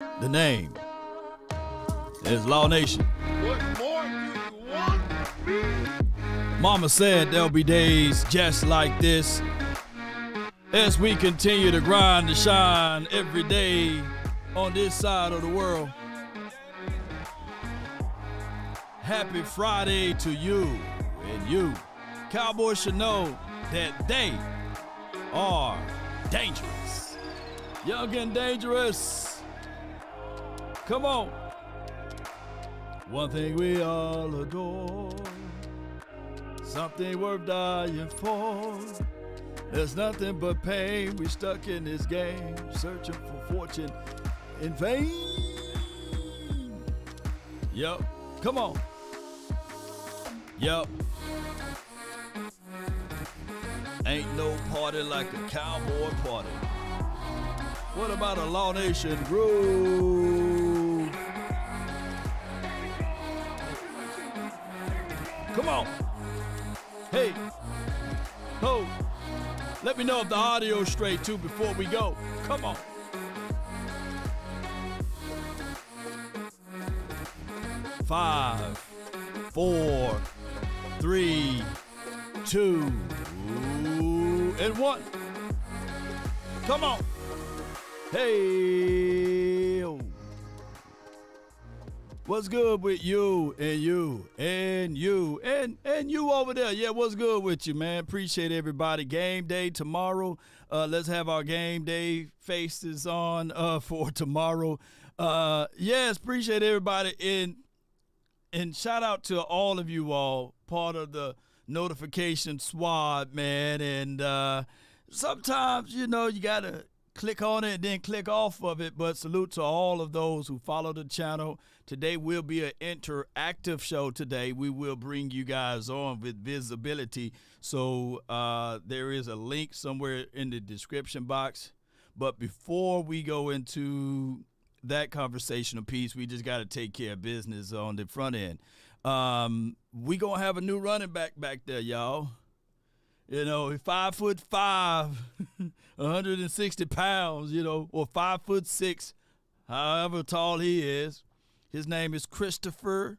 The name is Law Nation. What more do you want me? Mama said there'll be days just like this as we continue to grind and shine every day on this side of the world. Happy Friday to you and you. Cowboys should know that they are dangerous. Young and dangerous. Come on. One thing we all adore. Something worth dying for. There's nothing but pain. We're stuck in this game, searching for fortune in vain. Yup. Come on. Yup. Ain't no party like a cowboy party. What about a Law Nation groove? Come on. Hey. Ho. Let me know if the audio's straight too before we go. Come on. Five, 4, 3, 2, and 1. Come on. Hey. What's good with you and you and you and you over there? Yeah, what's good with you, man? Appreciate everybody. Game day tomorrow. Let's have our game day faces on for tomorrow. Yes, appreciate everybody. And shout out to all of you all, part of the notification squad, man. And sometimes, you got to click on it and then click off of it. But salute to all of those who follow the channel. Today will be an interactive show today. We will bring you guys on with visibility. So there is a link somewhere in the description box. But before we go into that conversational piece, we just got to take care of business on the front end. We going to have a new running back there, y'all. 5'5", 160 pounds, or 5'6", however tall he is. His name is Christopher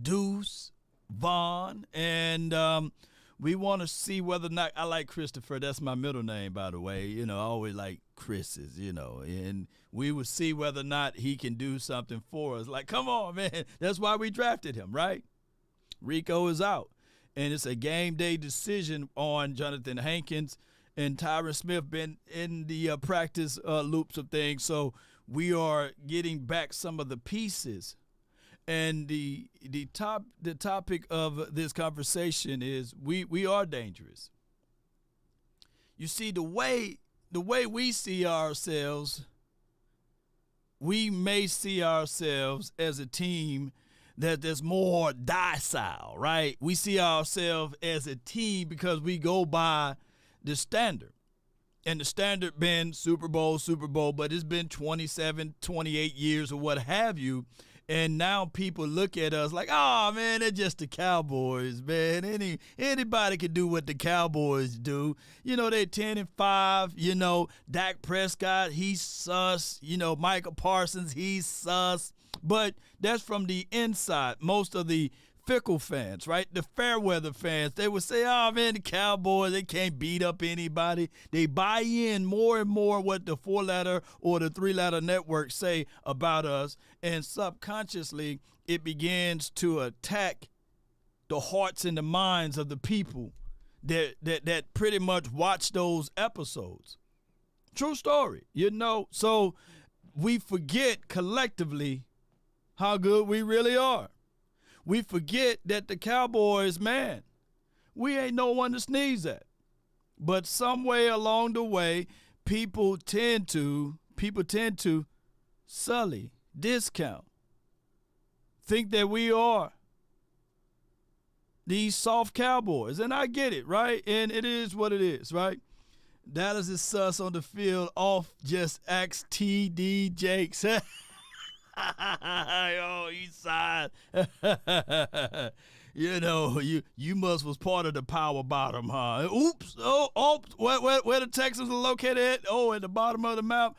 Deuce Vaughn, and we want to see whether or not I like Christopher. That's my middle name, by the way. I always like Chris's, and we will see whether or not he can do something for us. Like, come on, man. That's why we drafted him, right? Rico is out, and it's a game day decision on Jonathan Hankins, and Tyron Smith been in the practice loops of things, so we are getting back some of the pieces. And the topic of this conversation is we are dangerous. You see, the way we see ourselves, we may see ourselves as a team that's more docile, right? We see ourselves as a team because we go by the standard. And the standard been Super Bowl, but it's been 27, 28 years or what have you. And now people look at us like, oh, man, they're just the Cowboys, man. Anybody can do what the Cowboys do. They're 10-5. Dak Prescott, he's sus. Micah Parsons, he's sus. But that's from the inside. Most of the fickle fans, right? The fair weather fans, they would say, oh, man, the Cowboys, they can't beat up anybody. They buy in more and more what the 4-letter or the 3-letter networks say about us, and subconsciously it begins to attack the hearts and the minds of the people that pretty much watch those episodes. True story, So we forget collectively how good we really are. We forget that the Cowboys, man, we ain't no one to sneeze at. But some way along the way, people tend to sully, discount, think that we are these soft Cowboys. And I get it, right? And it is what it is, right? Dallas is sus on the field off just ask TD Jakes. Oh, East Side. You must was part of the power bottom, huh? Oops. Where the Texans are located at? Oh, at the bottom of the map.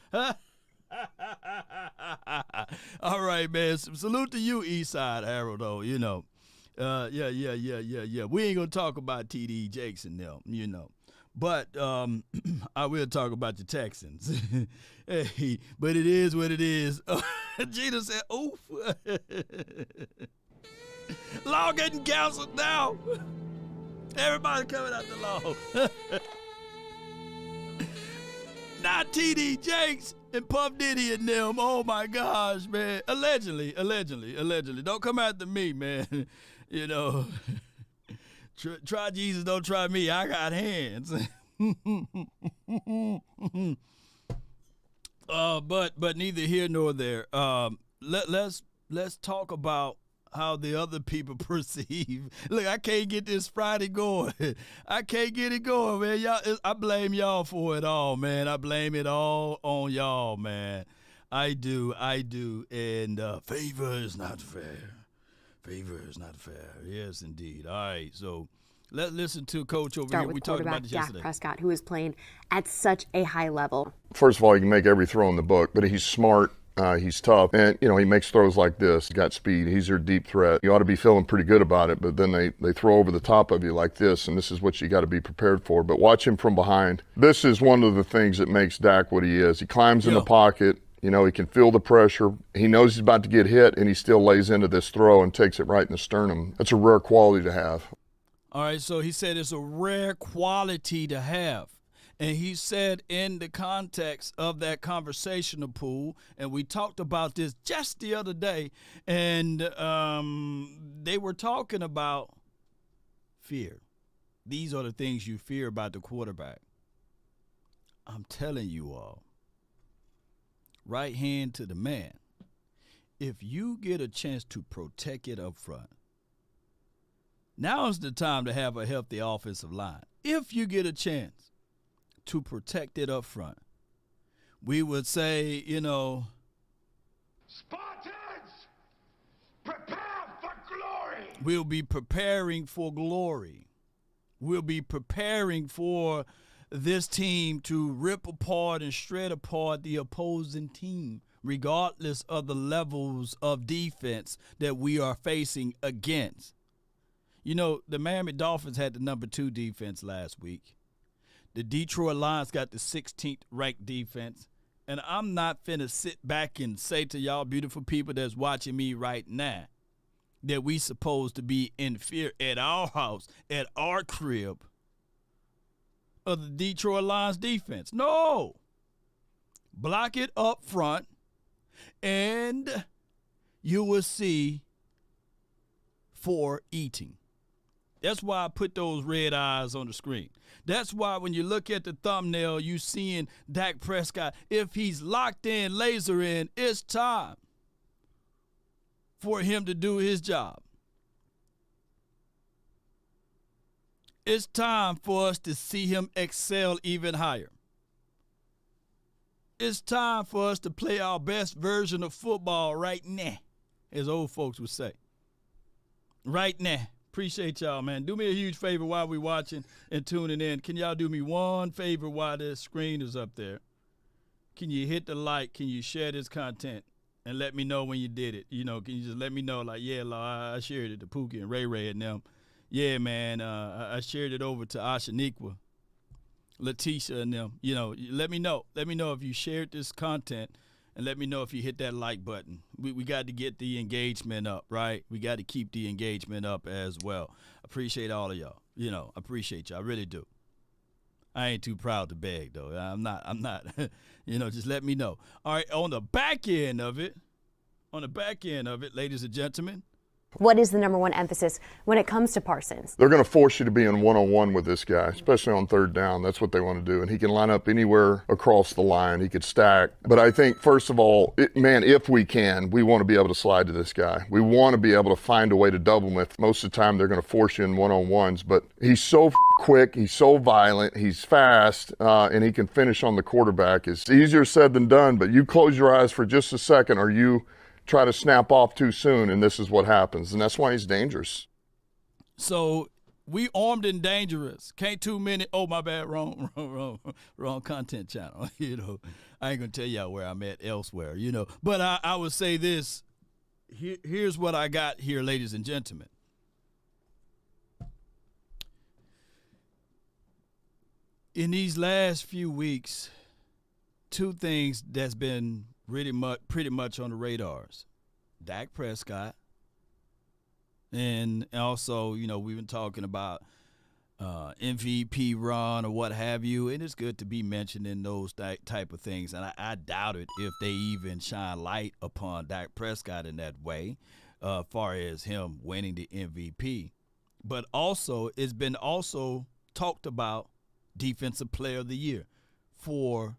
All right, man. Salute to you, Eastside Harold, though, you know. Yeah. We ain't going to talk about T.D. Jakes and them, you know. But I will talk about the Texans. Hey, but it is what it is. Gina said, oof. Law getting canceled now. Everybody coming out the law. Not T.D. Jakes and Puff Diddy and them. Oh, my gosh, man. Allegedly. Don't come after me, man. You know, try Jesus, don't try me. I got hands. But neither here nor there. Let's talk about how the other people perceive. Look, I can't get this Friday going. I can't get it going, man. Y'all, I blame y'all for it all, man. I blame it all on y'all, man. I do. And favor is not fair. Favor is not fair. Yes, indeed. All right, so let's listen to Coach over here. We talked about this yesterday. Dak Prescott, who is playing at such a high level. First of all, he can make every throw in the book, but he's smart. He's tough, and, you know, he makes throws like this. He's got speed. He's your deep threat. You ought to be feeling pretty good about it, but then they throw over the top of you like this, and this is what you got to be prepared for. But watch him from behind. This is one of the things that makes Dak what he is. He climbs in the pocket. You know, he can feel the pressure. He knows he's about to get hit, and he still lays into this throw and takes it right in the sternum. That's a rare quality to have. All right, so he said it's a rare quality to have. And he said in the context of that conversational pool, and we talked about this just the other day, and they were talking about fear. These are the things you fear about the quarterback. I'm telling you all, right hand to the man, if you get a chance to protect it up front, now's the time to have a healthy offensive line. If you get a chance to protect it up front, we would say, you know, Spartans, prepare for glory. We'll be preparing for glory. We'll be preparing for this team to rip apart and shred apart the opposing team, regardless of the levels of defense that we are facing against. You know, the Miami Dolphins had the number 2 defense last week. The Detroit Lions got the 16th ranked defense. And I'm not finna sit back and say to y'all beautiful people that's watching me right now that we supposed to be in fear at our house, at our crib, of the Detroit Lions defense. No. Block it up front, and you will see for eating. That's why I put those red eyes on the screen. That's why when you look at the thumbnail, you seeing Dak Prescott. If he's locked in, laser in, it's time for him to do his job. It's time for us to see him excel even higher. It's time for us to play our best version of football right now, as old folks would say. Right now. Appreciate y'all, man. Do me a huge favor while we're watching and tuning in. Can y'all do me one favor while this screen is up there? Can you hit the like? Can you share this content? And let me know when you did it. You know, can you just let me know, like, yeah, I shared it to Pookie and Ray Ray and them. Yeah, man, I shared it over to Ashaniqua, Letitia and them. You know, let me know. Let me know if you shared this content, and let me know if you hit that like button. We got to get the engagement up, right? We got to keep the engagement up as well. Appreciate all of y'all. You know, appreciate y'all. I really do. I ain't too proud to beg, though. I'm not. You know, just let me know. All right, on the back end of it, ladies and gentlemen, What is the number one emphasis when it comes to Parsons? They're going to force you to be in one-on-one with this guy, especially on third down. That's what they want to do. And he can line up anywhere across the line. He could stack. But I think, first of all, if we can, we want to be able to slide to this guy. We want to be able to find a way to double him. Most of the time, they're going to force you in one-on-ones. But he's so quick. He's so violent. He's fast. And he can finish on the quarterback. It's easier said than done. But you close your eyes for just a second, or you try to snap off too soon, and this is what happens. And that's why he's dangerous. So We armed and dangerous. Can't too many. Oh, my bad. Wrong content channel. I ain't gonna tell y'all where I'm at elsewhere. But I would say this. Here's what I got here, ladies and gentlemen. In these last few weeks, two things that's been pretty much on the radars: Dak Prescott. And also, we've been talking about MVP run or what have you, and it's good to be mentioned in those type of things. And I doubt it if they even shine light upon Dak Prescott in that way, far as him winning the MVP. But also, it's been also talked about Defensive Player of the Year for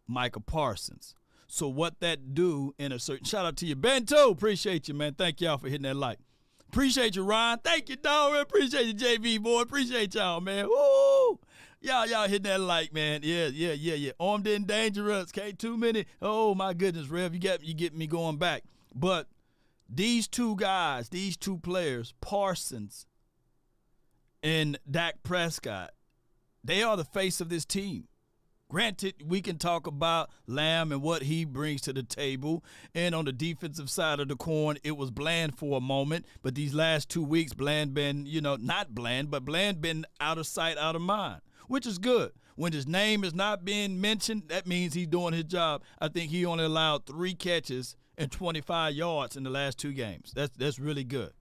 Micah Parsons. So what that do in a certain – shout out to you, Bento. Appreciate you, man. Thank y'all for hitting that like. Appreciate you, Ryan. Thank you, dog. Appreciate you, JV, boy. Appreciate y'all, man. Woo! Y'all hitting that like, man. Yeah. Armed and dangerous. Can't too many. Oh, my goodness, Rev. You get me going back. But these two guys, these two players, Parsons and Dak Prescott, they are the face of this team. Granted, we can talk about Lamb and what he brings to the table. And on the defensive side of the coin, it was Bland for a moment. But these last 2 weeks, Bland been, not Bland, but Bland been out of sight, out of mind, which is good. When his name is not being mentioned, that means he's doing his job. I think he only allowed 3 catches and 25 yards in the last 2 games. That's really good.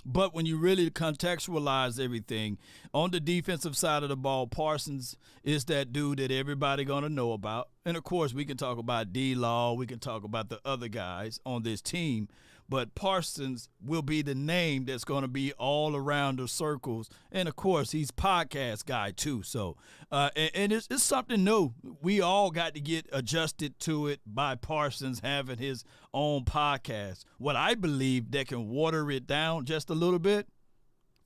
But when you really contextualize everything, on the defensive side of the ball, Parsons is that dude that everybody going to know about. And, of course, we can talk about D-Law. We can talk about the other guys on this team. But Parsons will be the name that's going to be all around the circles. And, of course, he's podcast guy, too. So, and it's something new. We all got to get adjusted to it by Parsons having his own podcast. What I believe that can water it down just a little bit,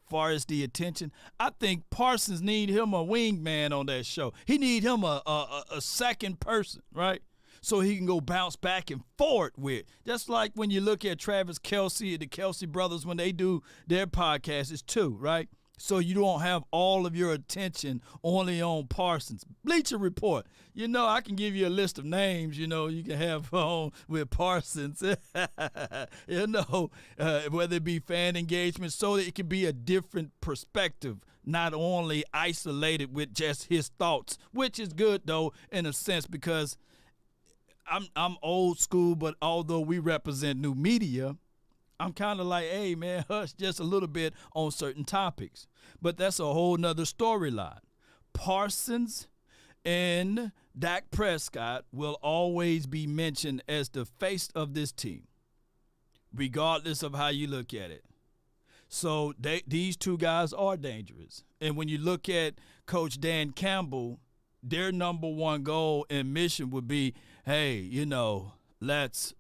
far as the attention, I think Parsons need him a wingman on that show. He need him a second person, right? So he can go bounce back and forth with. Just like when you look at Travis Kelce and the Kelce brothers when they do their podcasts, it's 2, right? So you don't have all of your attention only on Parsons. Bleacher Report. I can give you a list of names, you can have on with Parsons, whether it be fan engagement, so that it can be a different perspective, not only isolated with just his thoughts, which is good, though, in a sense, because I'm old school, but although we represent new media, I'm kind of like, hey, man, hush just a little bit on certain topics. But that's a whole nother storyline. Parsons and Dak Prescott will always be mentioned as the face of this team, regardless of how you look at it. So these two guys are dangerous. And when you look at Coach Dan Campbell, their number one goal and mission would be, hey, let's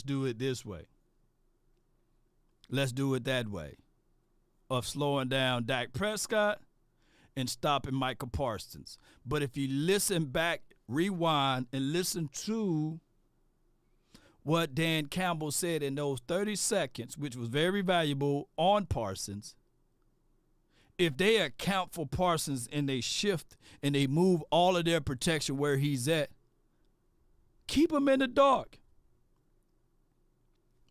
do it this way. Let's do it that way, of slowing down Dak Prescott and stopping Micah Parsons. But if you listen back, rewind, and listen to what Dan Campbell said in those 30 seconds, which was very valuable on Parsons, if they account for Parsons and they shift and they move all of their protection where he's at, keep him in the dark.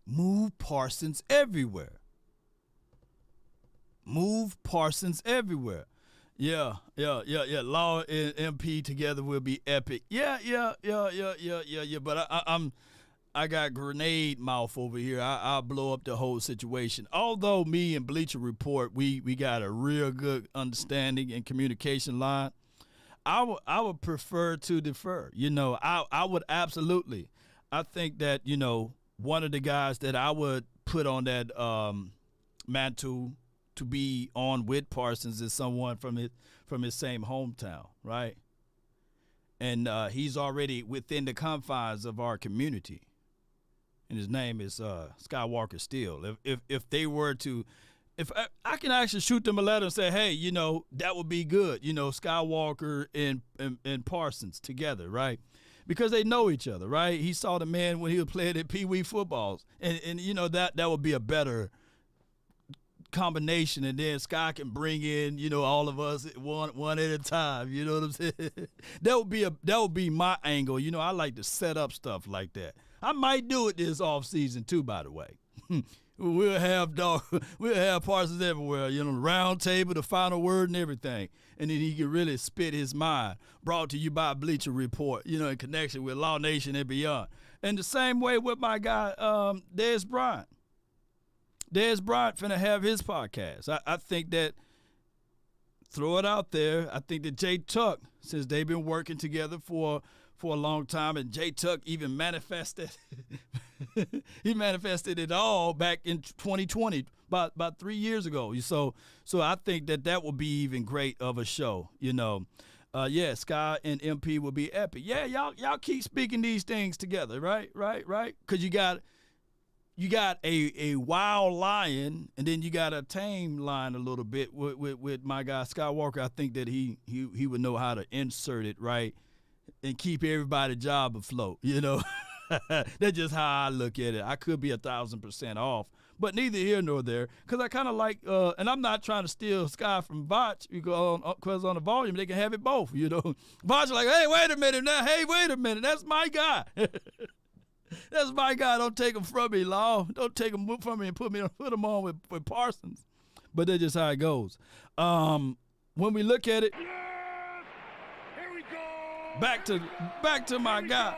Move Parsons everywhere. Move Parsons everywhere. Yeah. Law and MP together will be epic. Yeah. But I got grenade mouth over here. I'll blow up the whole situation. Although me and Bleacher Report, we got a real good understanding and communication line, I would prefer to defer. I would absolutely. I think that, one of the guys that I would put on that mantle to be on with Parsons is someone from his same hometown, right? And he's already within the confines of our community. And his name is Skywalker Steele. If they were to, if I can actually shoot them a letter and say, hey, that would be good. Skywalker and Parsons together, right? Because they know each other, right? He saw the man when he was playing at Pee Wee footballs. And that would be a better combination, and then Scott can bring in, all of us one at a time. You know what I'm saying? that would be my angle. I like to set up stuff like that. I might do it this off season too, by the way. We'll have Parsons everywhere, the round table, the final word, and everything. And then he can really spit his mind. Brought to you by Bleacher Report, in connection with Law Nation and beyond. And the same way with my guy, Dez Bryant. Dez Bryant finna have his podcast. I think that, throw it out there, I think that Jay Tuck, since they've been working together for a long time, and Jay Tuck even manifested he manifested it all back in 2020, about 3 years ago. So I think that will be even great of a show. Sky and MP will be epic. Yeah, y'all keep speaking these things together, right? Because you got a wild lion, and then you got a tame lion a little bit with my guy Skywalker. I think that he would know how to insert it right and keep everybody's job afloat. That's just how I look at it. I could be 1,000% off, but neither here nor there, because I kind of like, and I'm not trying to steal Sky from Vach, because on the volume they can have it both. Vach like, hey, wait a minute now. Hey, wait a minute. That's my guy. That's my guy. Don't take him from me, Law. Don't take him from me and put him on with Parsons. But that's just how it goes. When we look at it, Here we go. back to my guy.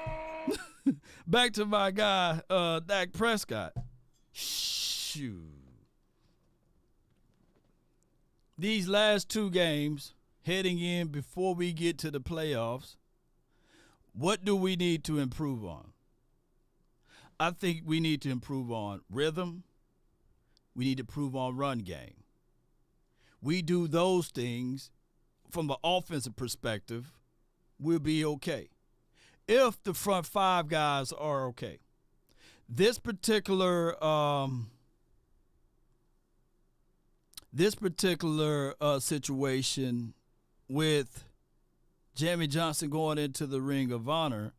Back to my guy, Dak Prescott. Shoot. These last two games, heading in before we get to the playoffs, what do we need to improve on? I think we need to improve on rhythm. We need to improve on run game. We do those things from an offensive perspective, we'll be okay. If the front five guys are okay. This particular situation with Jamie Johnson going into the Ring of Honor,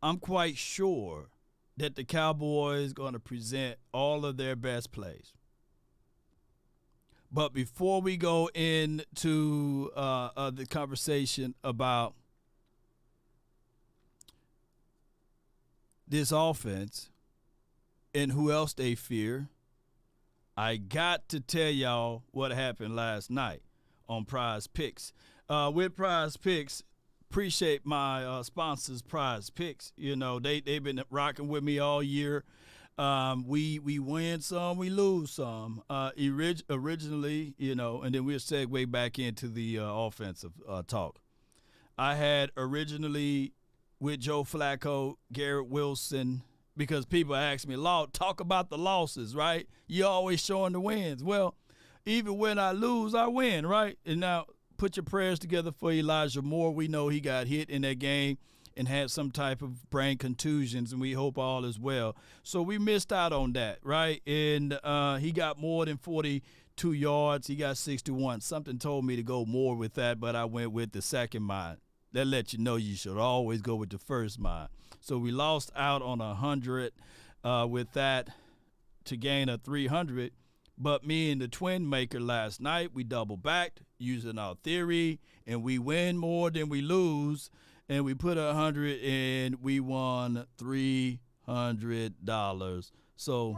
I'm quite sure that the Cowboys going to present all of their best plays. But before we go into the conversation about this offense and who else they fear, I got to tell y'all what happened last night on Prize Picks. With Prize Picks, appreciate my sponsors, Prize Picks. They've been rocking with me all year. We win some, we lose some. Originally, and then we'll segue back into the offensive talk. I had originally with Joe Flacco, Garrett Wilson, because people ask me, Law, talk about the losses, right? You're always showing the wins. Well, even when I lose, I win, right? And now put your prayers together for Elijah Moore. We know he got hit in that game and had some type of brain contusions, and we hope all is well. So we missed out on that, right? And he got more than 42 yards. He got 61. Something told me to go more with that, but I went with the second mind. That lets you know you should always go with the first mind. So we lost out on 100 with that to gain a 300. But me and the Twin Maker last night, we double backed using our theory, and we win more than we lose. And we put 100 and we won $300. So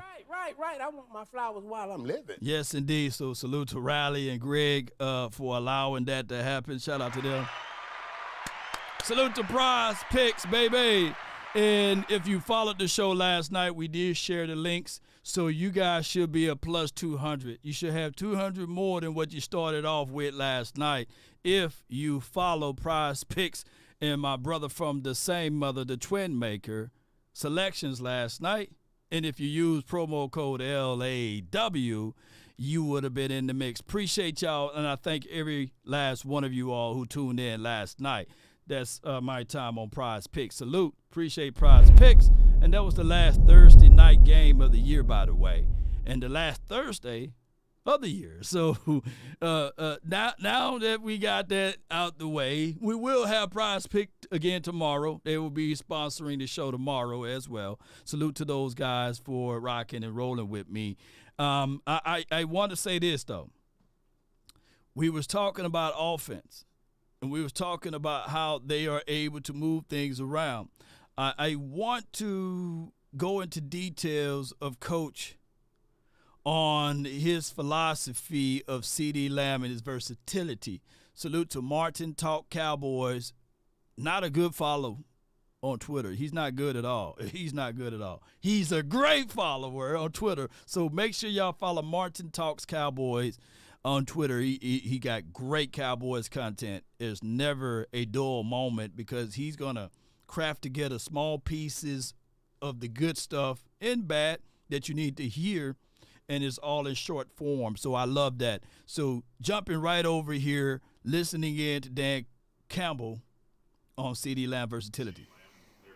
Right. I want my flowers while I'm living. yes, indeed. So salute to Riley and Greg for allowing that to happen. Shout out to them. Salute to Prize Picks, baby. And if you followed the show last night, we did share the links. So you guys should be a plus 200. You should have 200 more than what you started off with last night if you follow Prize Picks and my brother from the same mother, the Twin Maker, selections last night. And if you use promo code LAW, you would have been in the mix. Appreciate y'all, and I thank every last one of you all who tuned in last night. That's my time on Prize Picks. Salute. Appreciate Prize Picks. And that was the last Thursday night game of the year, by the way. And the last Thursday other years. So now that we got that out the way, we will have Prize Pick again tomorrow. They will be sponsoring the show tomorrow as well. Salute to those guys for rocking and rolling with me. I want to say this, though. We was talking about offense, and we was talking about how they are able to move things around. I want to go into details of Coach on his philosophy of CeeDee Lamb and his versatility. Salute to Martin Talk Cowboys. Not a good follow on Twitter. He's not good at all. He's not good at all. He's a great follower on Twitter. So make sure y'all follow Martin Talks Cowboys on Twitter. He got great Cowboys content. There's never a dull moment because he's going to craft together small pieces of the good stuff and bad that you need to hear, and it's all in short form. So I love that. So jumping right over here, listening in to Dan Campbell on CeeDee Lamb versatility. I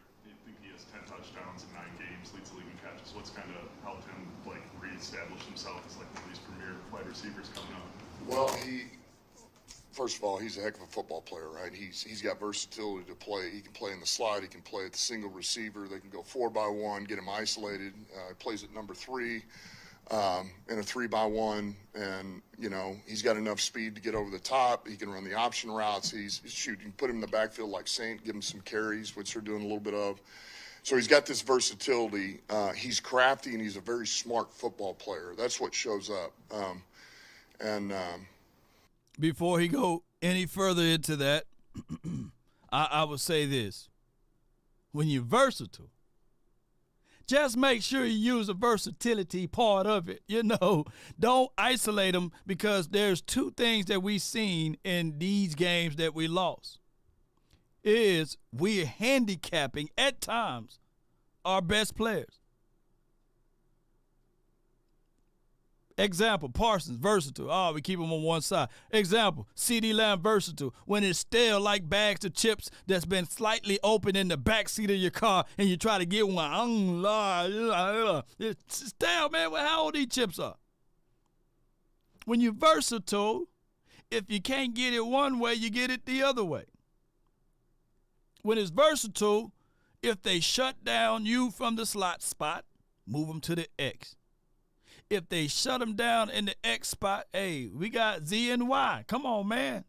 think he has 10 touchdowns in 9 games, leads the league in catches. What's kind of helped him reestablish himself as one of these premier wide receivers coming up? Well, first of all, he's a heck of a football player, right? He's got versatility to play. He can play in the slot. He can play at the single receiver. They can go 4-by-1, get him isolated. He plays at number 3 in a 3-by-1, and he's got enough speed to get over the top. He can run the option routes. You can put him in the backfield like Saint, give him some carries, which they're doing a little bit of. So he's got this versatility. He's crafty, and he's a very smart football player. That's what shows up. Before he go any further into that, I would say this. When you're versatile, just make sure you use the versatility part of it. Don't isolate them, because there's 2 things that we've seen in these games that we lost. Is we're handicapping at times our best players. Example, Parsons, versatile. Oh, we keep him on one side. Example, CeeDee Lamb, versatile. When it's stale like bags of chips that's been slightly open in the back seat of your car and you try to get one. It's stale, man. Well, how old these chips are? When you're versatile, if you can't get it one way, you get it the other way. When it's versatile, if they shut down you from the slot spot, move them to the X. If they shut them down in the X spot, hey, we got Z and Y. Come on, man.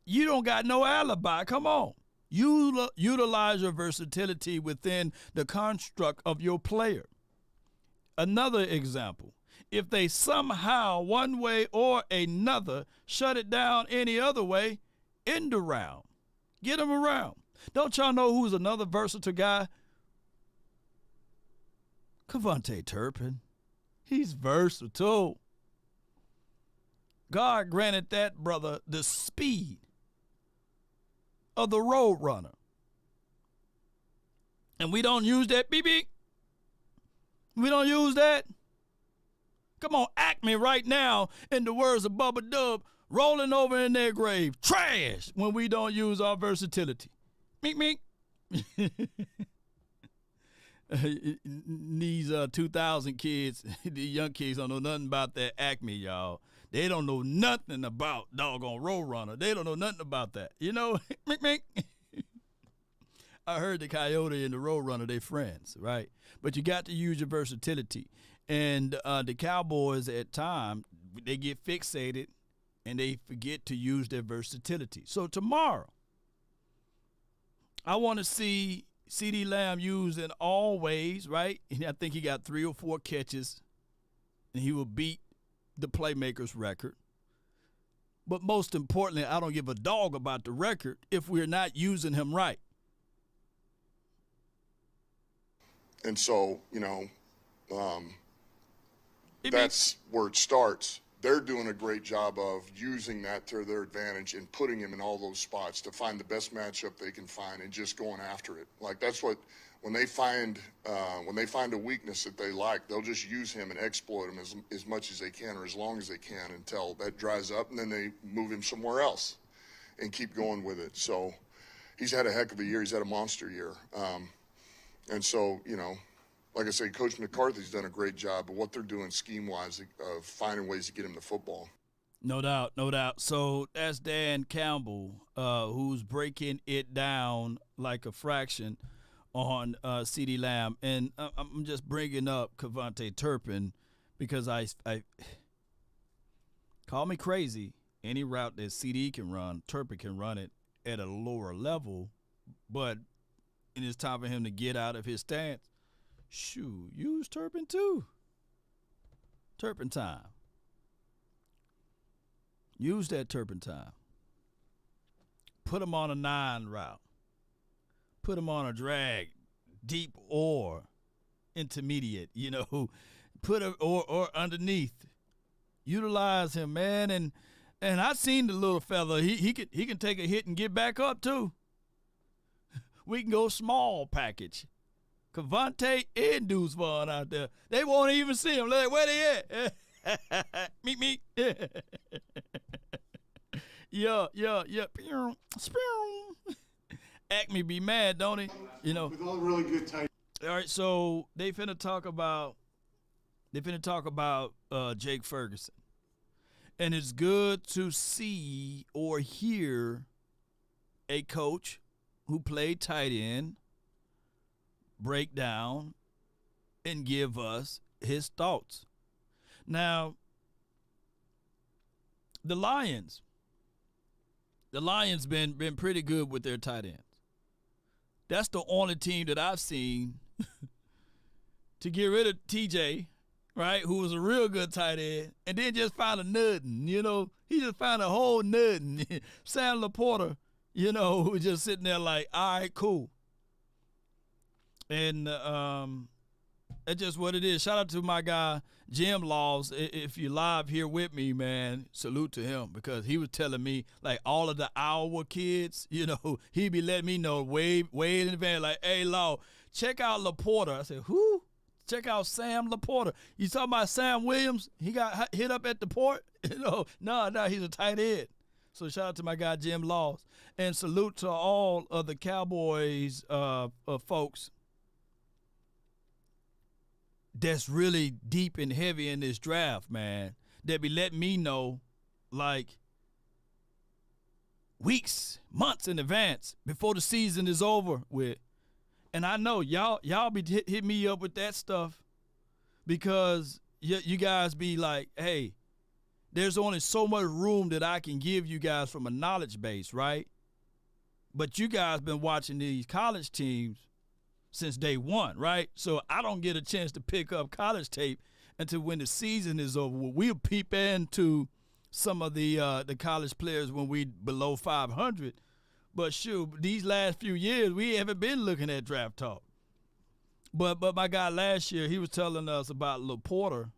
You don't got no alibi. Come on. You utilize your versatility within the construct of your player. Another example, if they somehow, one way or another, shut it down any other way, end around. Get them around. Don't y'all know who's another versatile guy? Kevontae Turpin. He's versatile. God granted that brother the speed of the road runner. And we don't use that, BB. We don't use that. Come on, Acme right now, in the words of Bubba Dub, rolling over in their grave. Trash when we don't use our versatility. Meek, meek. These 2000 kids, the young kids don't know nothing about that Acme, y'all. They don't know nothing about doggone Roadrunner. They don't know nothing about that. Mink, mink. I heard the Coyote and the Roadrunner, they friends, right? But you got to use your versatility. And the Cowboys at times, they get fixated and they forget to use their versatility. So tomorrow, I want to see CeeDee Lamb used in all ways, right? And I think he got 3 or 4 catches, and he will beat the playmaker's record. But most importantly, I don't give a dog about the record if we're not using him right. And so, that's where it starts. They're doing a great job of using that to their advantage and putting him in all those spots to find the best matchup they can find and just going after it. Like, that's what, when they find a weakness that they like, they'll just use him and exploit him as much as they can or as long as they can until that dries up, and then they move him somewhere else and keep going with it. So he's had a heck of a year. He's had a monster year. And so, like I say, Coach McCarthy's done a great job of what they're doing scheme-wise of finding ways to get him the football. No doubt, no doubt. So that's Dan Campbell, who's breaking it down like a fraction on CeeDee Lamb. And I'm just bringing up Kevontae Turpin because I call me crazy. Any route that CD can run, Turpin can run it at a lower level. But it is time for him to get out of his stance. Shoot, use Turpin too. Turpin time. Use that turpentine. Put him on a 9 route. Put him on a drag, deep or intermediate, put him or underneath. Utilize him, man. And I seen the little fella. He can take a hit and get back up too. We can go small package. Kevontae and Deuce Vaughn out there. They won't even see him. Like, where they at? Meet. Yeah. Acme be mad, don't he? With all really good tight. All right, so they finna talk about Jake Ferguson. And it's good to see or hear a coach who played tight end break down and give us his thoughts. Now, the Lions been pretty good with their tight ends. That's the only team that I've seen to get rid of TJ, right, who was a real good tight end, and then just found a nuddin, He just found a whole nuddin. Sam Laporta, who was just sitting there like, all right, cool. And that's just what it is. Shout out to my guy, Jim Laws. If you're live here with me, man, salute to him because he was telling me, like, all of the Iowa kids, he'd be letting me know way in advance, like, hey, Law, check out Laporta. I said, who? Check out Sam Laporta. You talking about Sam Williams? He got hit up at the port? No, he's a tight end. So shout out to my guy, Jim Laws. And salute to all of the Cowboys folks that's really deep and heavy in this draft, man, that be letting me know, like, weeks, months in advance before the season is over with. And I know y'all be hit me up with that stuff because you guys be like, hey, there's only so much room that I can give you guys from a knowledge base, right? But you guys been watching these college teams since day one, right? So I don't get a chance to pick up college tape until when the season is over. We'll peep into some of the college players when we below 500. But shoot, these last few years, we haven't been looking at draft talk. But my guy last year, he was telling us about Laporta,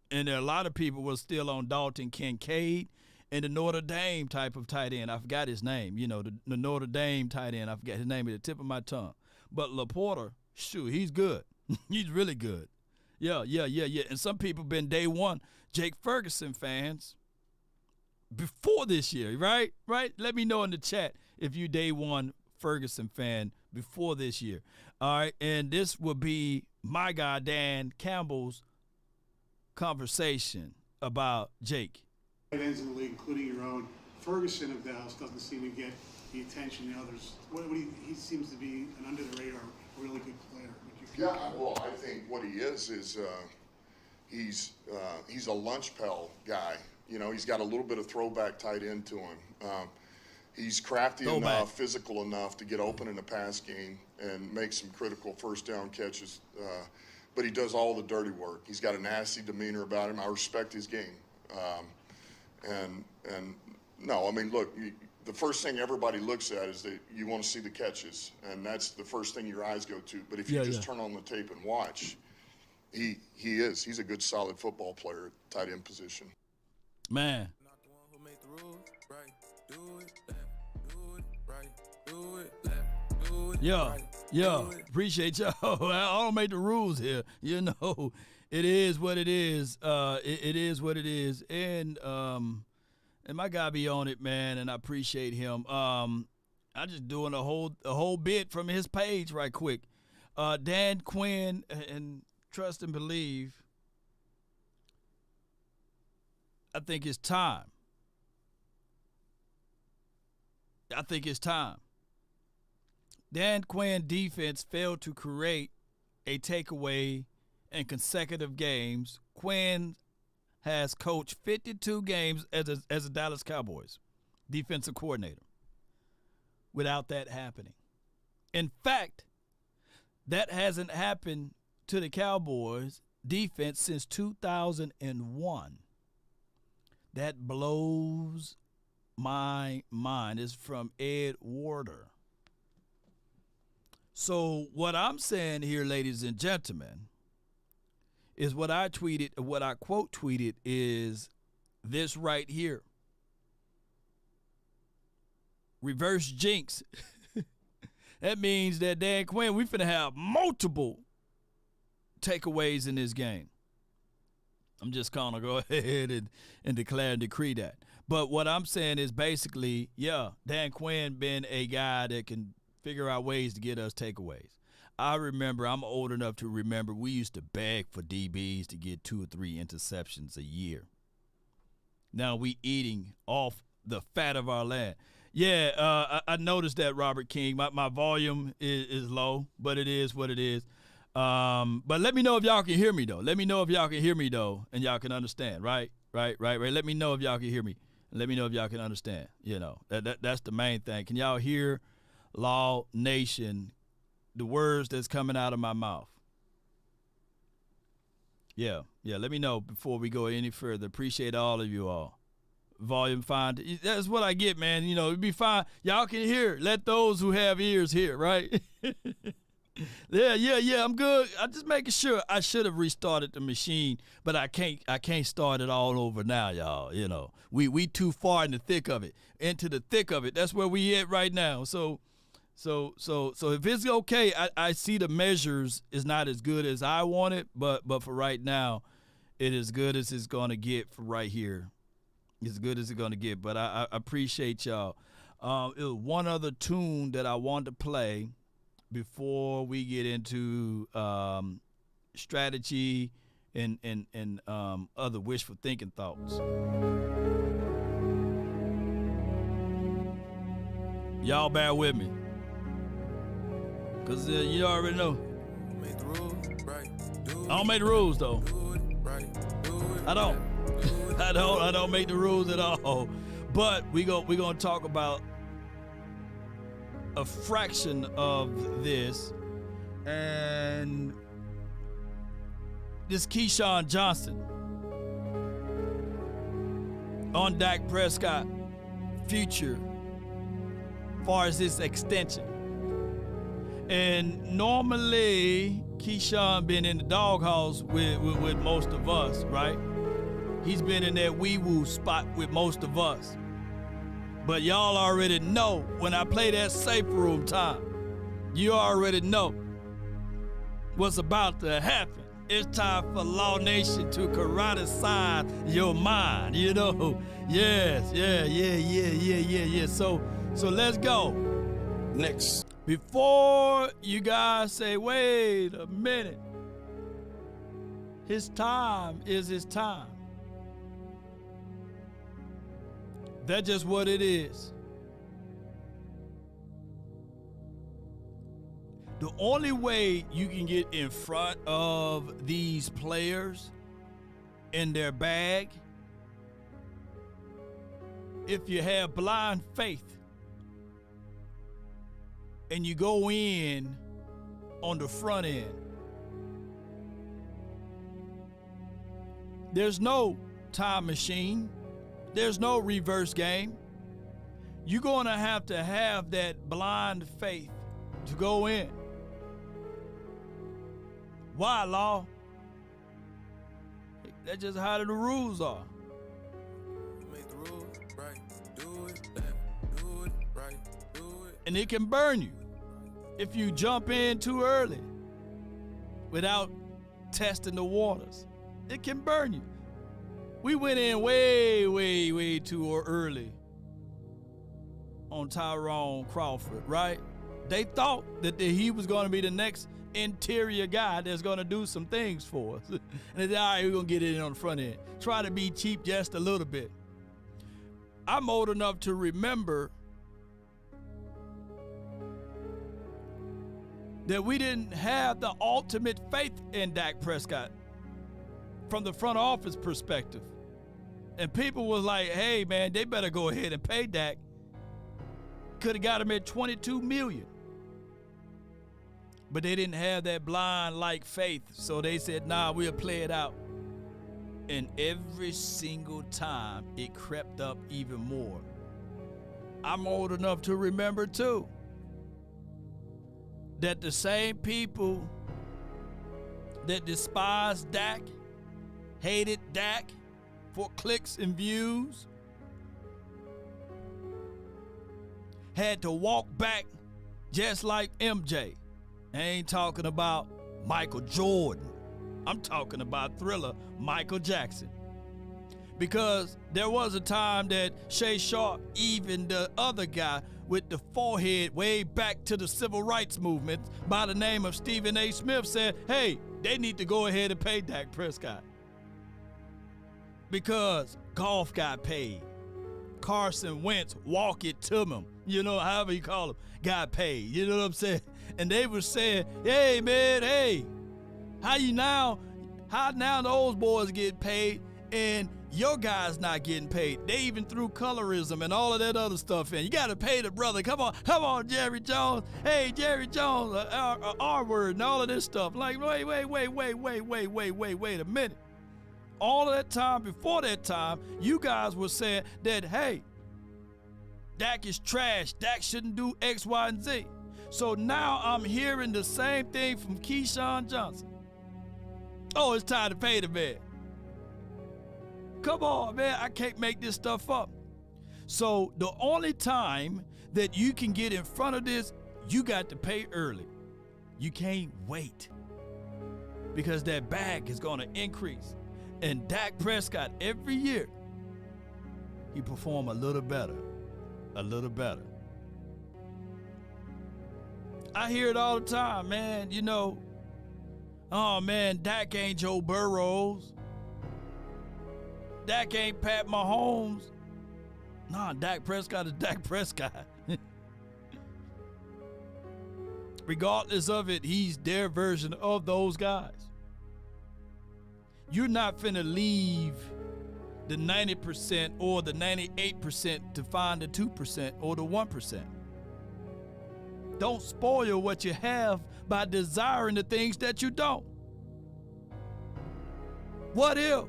and there are a lot of people were still on Dalton Kincaid and the Notre Dame type of tight end. I forgot his name, the Notre Dame tight end. I forgot his name at the tip of my tongue. But Laporta, shoot, he's good. He's really good. Yeah. And some people been day one Jake Ferguson fans before this year, right? Let me know in the chat if you day one Ferguson fan before this year. All right, and this will be my guy Dan Campbell's conversation about Jake. Tight ends in the league, including your own. Ferguson of Dallas doesn't seem to get the attention the others. He seems to be an under the radar, really good player. Yeah, well, I think what he is he's a lunch pail guy. He's got a little bit of throwback tight end to him. He's crafty enough, physical enough to get open in the pass game and make some critical first down catches. But he does all the dirty work. He's got a nasty demeanor about him. I respect his game. No, I mean, look, the first thing everybody looks at is that you want to see the catches, and that's the first thing your eyes go to. But if you turn on the tape and watch, he's a good, solid football player at tight end position. Man. Not the one who made the rules, right? Do it, left, do it, right, do it, left, do it, right, do it. Appreciate y'all. I don't make the rules here. It is what it is. It is what it is. And my guy be on it, man, and I appreciate him. I just doing a whole bit from his page right quick. Dan Quinn, and trust and believe, I think it's time. Dan Quinn defense failed to create a takeaway in consecutive games. Quinn has coached 52 games as a Dallas Cowboys defensive coordinator without that happening. In fact, that hasn't happened to the Cowboys defense since 2001. That blows my mind. It's from Ed Warder. So what I'm saying here, ladies and gentlemen, is what I quote tweeted is this right here. Reverse jinx. That means that Dan Quinn, we finna have multiple takeaways in this game. I'm just gonna go ahead and declare and decree that. But what I'm saying is basically, Dan Quinn been a guy that can figure out ways to get us takeaways. I remember, I'm old enough to remember, we used to beg for DBs to get 2 or 3 interceptions a year. Now we eating off the fat of our land. Yeah, I noticed that, Robert King. My volume is low, but it is what it is. But let me know if y'all can hear me, though. And y'all can understand, right? Let me know if y'all can hear me. Let me know if y'all can understand. That's the main thing. Can y'all hear, Law Nation, the words that's coming out of my mouth? Yeah, let me know before we go any further. Appreciate all of you all. Volume fine. That's what I get, man. It'd be fine. Y'all can hear. Let those who have ears hear, right? Yeah, I'm good. I'm just making sure. I should have restarted the machine, but I can't start it all over now, y'all. We too far in the thick of it. Into the thick of it. That's where we at right now. So if it's okay, I see the measures is not as good as I want it, but for right now, it is good as it's gonna get for right here. As good as it's gonna get. But I appreciate y'all. It was one other tune that I wanted to play before we get into strategy and other wishful thinking thoughts. Y'all bear with me. Because you already know. Make the rules, right? I don't make the rules, though. I don't. I don't make the rules at all. But we're going to talk about a fraction of this. And this Keyshawn Johnson on Dak Prescott future far as this extension. And normally, Keyshawn been in the doghouse with most of us, right? He's been in that wee-woo spot with most of us. But y'all already know when I play that safe room time, you already know what's about to happen. It's time for Law Nation to karate-size your mind, Yes, yeah. So let's go. Next. Before you guys say, wait a minute, his time is his time. That's just what it is. The only way you can get in front of these players in their bag, if you have blind faith and you go in on the front end. There's no time machine. There's no reverse game. You're going to have that blind faith to go in. Why, Law? That's just how the rules are. Make the rules right. Do it left. Do it right. Do it. And it can burn you if you jump in too early without testing the waters. It can burn you. We went in way too early on Tyrone Crawford, right? They thought that he was going to be the next interior guy that's going to do some things for us. And they say, all right, we're going to get it in on the front end. Try to be cheap just a little bit. I'm old enough to remember that we didn't have the ultimate faith in Dak Prescott from the front office perspective. And people was like, hey, man, they better go ahead and pay Dak. Could have got him at $22 million. But they didn't have that blind-like faith, so they said, nah, we'll play it out. And every single time, it crept up even more. I'm old enough to remember, too, that the same people that despised Dak, hated Dak for clicks and views, had to walk back just like MJ. I ain't talking about Michael Jordan. I'm talking about Thriller Michael Jackson. Because there was a time that Shay Sharp, even the other guy with the forehead way back to the civil rights movement by the name of Stephen A. Smith, said, hey, they need to go ahead and pay Dak Prescott. Because Golf got paid. Carson Wentz, walk it to him, however you call him, got paid. You know what I'm saying? And they were saying, hey, man, hey, how now those boys get paid and your guys not getting paid? They even threw colorism and all of that other stuff in. You got to pay the brother. Come on, Jerry Jones. Hey, Jerry Jones, R-word and all of this stuff. Like, wait a minute. All of that time, before that time, you guys were saying that, hey, Dak is trash. Dak shouldn't do X, Y, and Z. So now I'm hearing the same thing from Keyshawn Johnson. Oh, it's time to pay the man. Come on, man. I can't make this stuff up. So the only time that you can get in front of this, you got to pay early. You can't wait. Because that bag is going to increase. And Dak Prescott, every year, he perform a little better. A little better. I hear it all the time, man. Oh, man, Dak ain't Joe Burrows. Dak ain't Pat Mahomes. Nah, Dak Prescott is Dak Prescott. Regardless of it, he's their version of those guys. You're not finna leave the 90% or the 98% to find the 2% or the 1%. Don't spoil what you have by desiring the things that you don't. What if?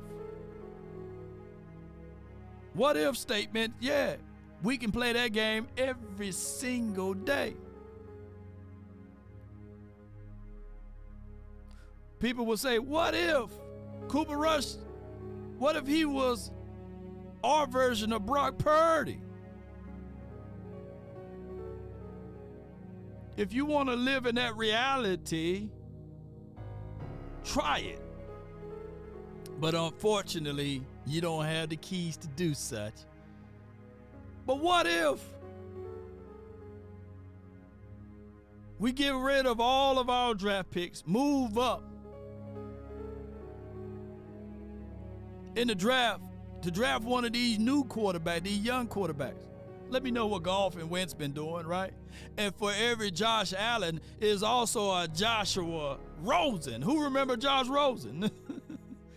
What if statement? Yeah, we can play that game every single day. People will say, what if Cooper Rush, what if he was our version of Brock Purdy? If you want to live in that reality, try it. But unfortunately, you don't have the keys to do such. But what if we get rid of all of our draft picks, move up in the draft to draft one of these new quarterbacks, these young quarterbacks? Let me know what Goff and Wentz been doing, right? And for every Josh Allen is also a Joshua Rosen. Who remember Josh Rosen?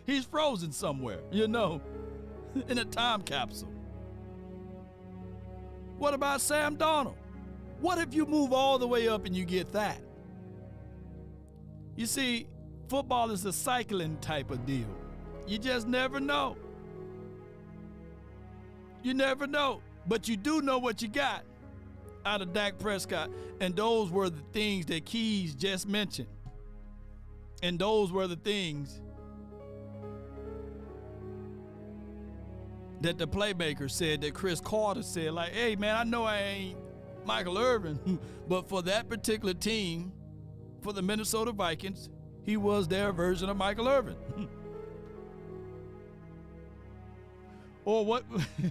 He's frozen somewhere, in a time capsule. What about Sam Darnold? What if you move all the way up and you get that? You see, football is a cycling type of deal. You just never know. You never know. But you do know what you got out of Dak Prescott. And those were the things that Keys just mentioned. And those were the things that the playmaker said, that Chris Carter said, like, hey, man, I know I ain't Michael Irvin, but for that particular team, for the Minnesota Vikings, he was their version of Michael Irvin. Or what,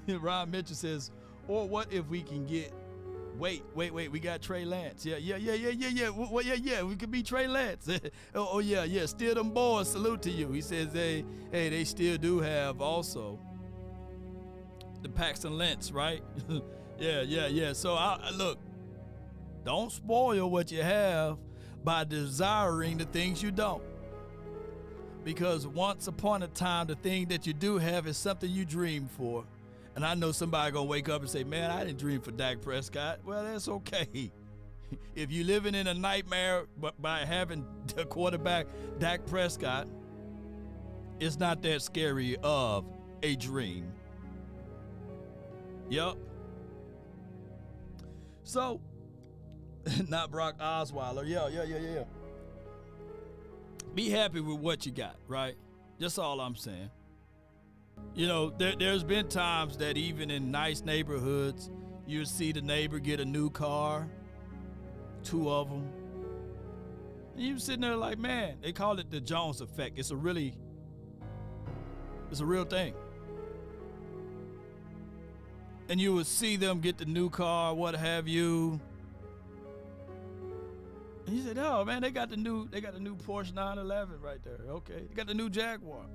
Ron Mitchell says, or what if we can get Wait. We got Trey Lance. Yeah. Well, yeah. We could be Trey Lance. oh, yeah. Still them boys. Salute to you. He says, hey, they still do have also the Paxton Lentz, right? yeah. So, look, don't spoil what you have by desiring the things you don't. Because once upon a time, the thing that you do have is something you dreamed for. And I know somebody gonna wake up and say, man, I didn't dream for Dak Prescott. Well, that's okay. If you're living in a nightmare by having the quarterback Dak Prescott, it's not that scary of a dream. Yup. So, not Brock Osweiler. Yeah. Be happy with what you got, right? That's all I'm saying. You know, there's been times that even in nice neighborhoods, you see the neighbor get a new car, 2 of them. And you sitting there like, man, they call it the Jones effect. It's a real thing. And you would see them get the new car, what have you. And you said, oh man, they got the new Porsche 911 right there. Okay. They got the new Jaguar.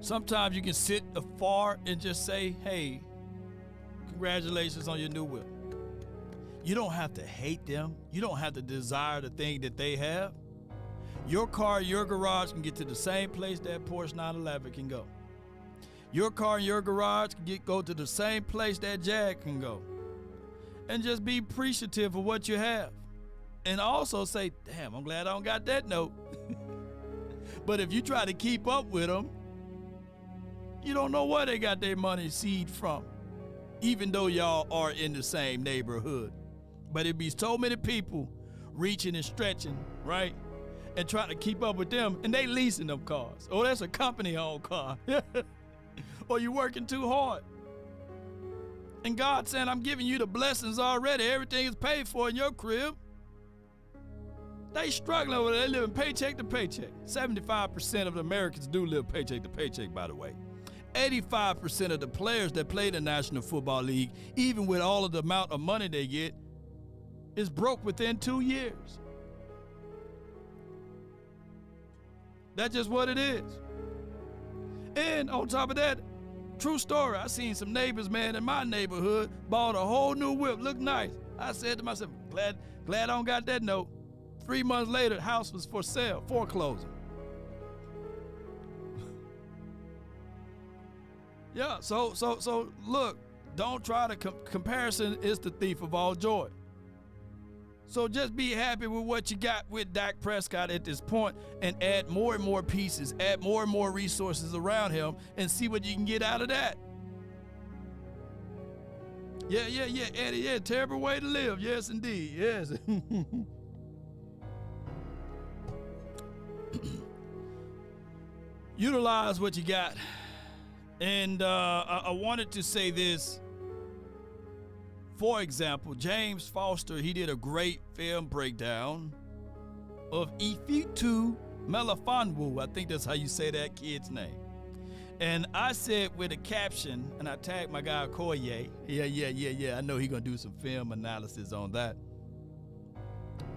Sometimes you can sit afar and just say, hey, congratulations on your new whip. You don't have to hate them. You don't have to desire the thing that they have. Your car, your garage can get to the same place that Porsche 911 can go. Your car and your garage can go to the same place that Jag can go. And just be appreciative of what you have. And also say, damn, I'm glad I don't got that note. But if you try to keep up with them, you don't know where they got their money seed from, even though y'all are in the same neighborhood. But it'd be so many people reaching and stretching, right? And trying to keep up with them, and they leasing them cars. Oh, that's a company-owned car. Or you working too hard. And God saying, I'm giving you the blessings already. Everything is paid for in your crib. They struggling with it. They living paycheck to paycheck. 75% of the Americans do live paycheck to paycheck, by the way. 85% of the players that play the National Football League, even with all of the amount of money they get, is broke within 2 years. That's just what it is. And on top of that, true story, I seen some neighbors, man, in my neighborhood bought a whole new whip, looked nice. I said to myself, glad I don't got that note. 3 months later, the house was for sale, foreclosing. Yeah, so look, don't try to comparison is the thief of all joy. So just be happy with what you got with Dak Prescott at this point and add more and more pieces, add more and more resources around him and see what you can get out of that. Yeah, Eddie, yeah, terrible way to live. Yes, indeed, yes. Utilize what you got. And I wanted to say this. For example, James Foster, he did a great film breakdown of Ifitu Melifonwu. I think that's how you say that kid's name. And I said with a caption, and I tagged my guy Koye. Yeah. I know he's going to do some film analysis on that.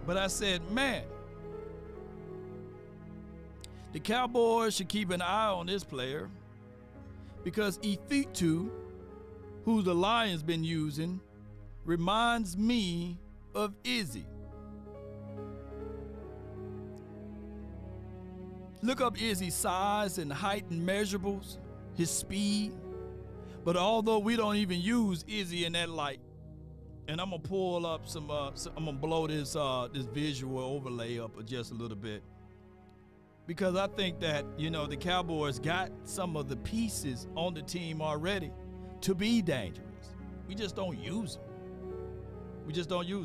But I said, man, the Cowboys should keep an eye on this player because Ifitu, who the Lions been using, reminds me of Izzy. Look up Izzy's size and height and measurables, his speed. But although we don't even use Izzy in that light, and I'm gonna pull up I'm gonna blow this visual overlay up just a little bit, because I think that, you know, the Cowboys got some of the pieces on the team already to be dangerous. We just don't use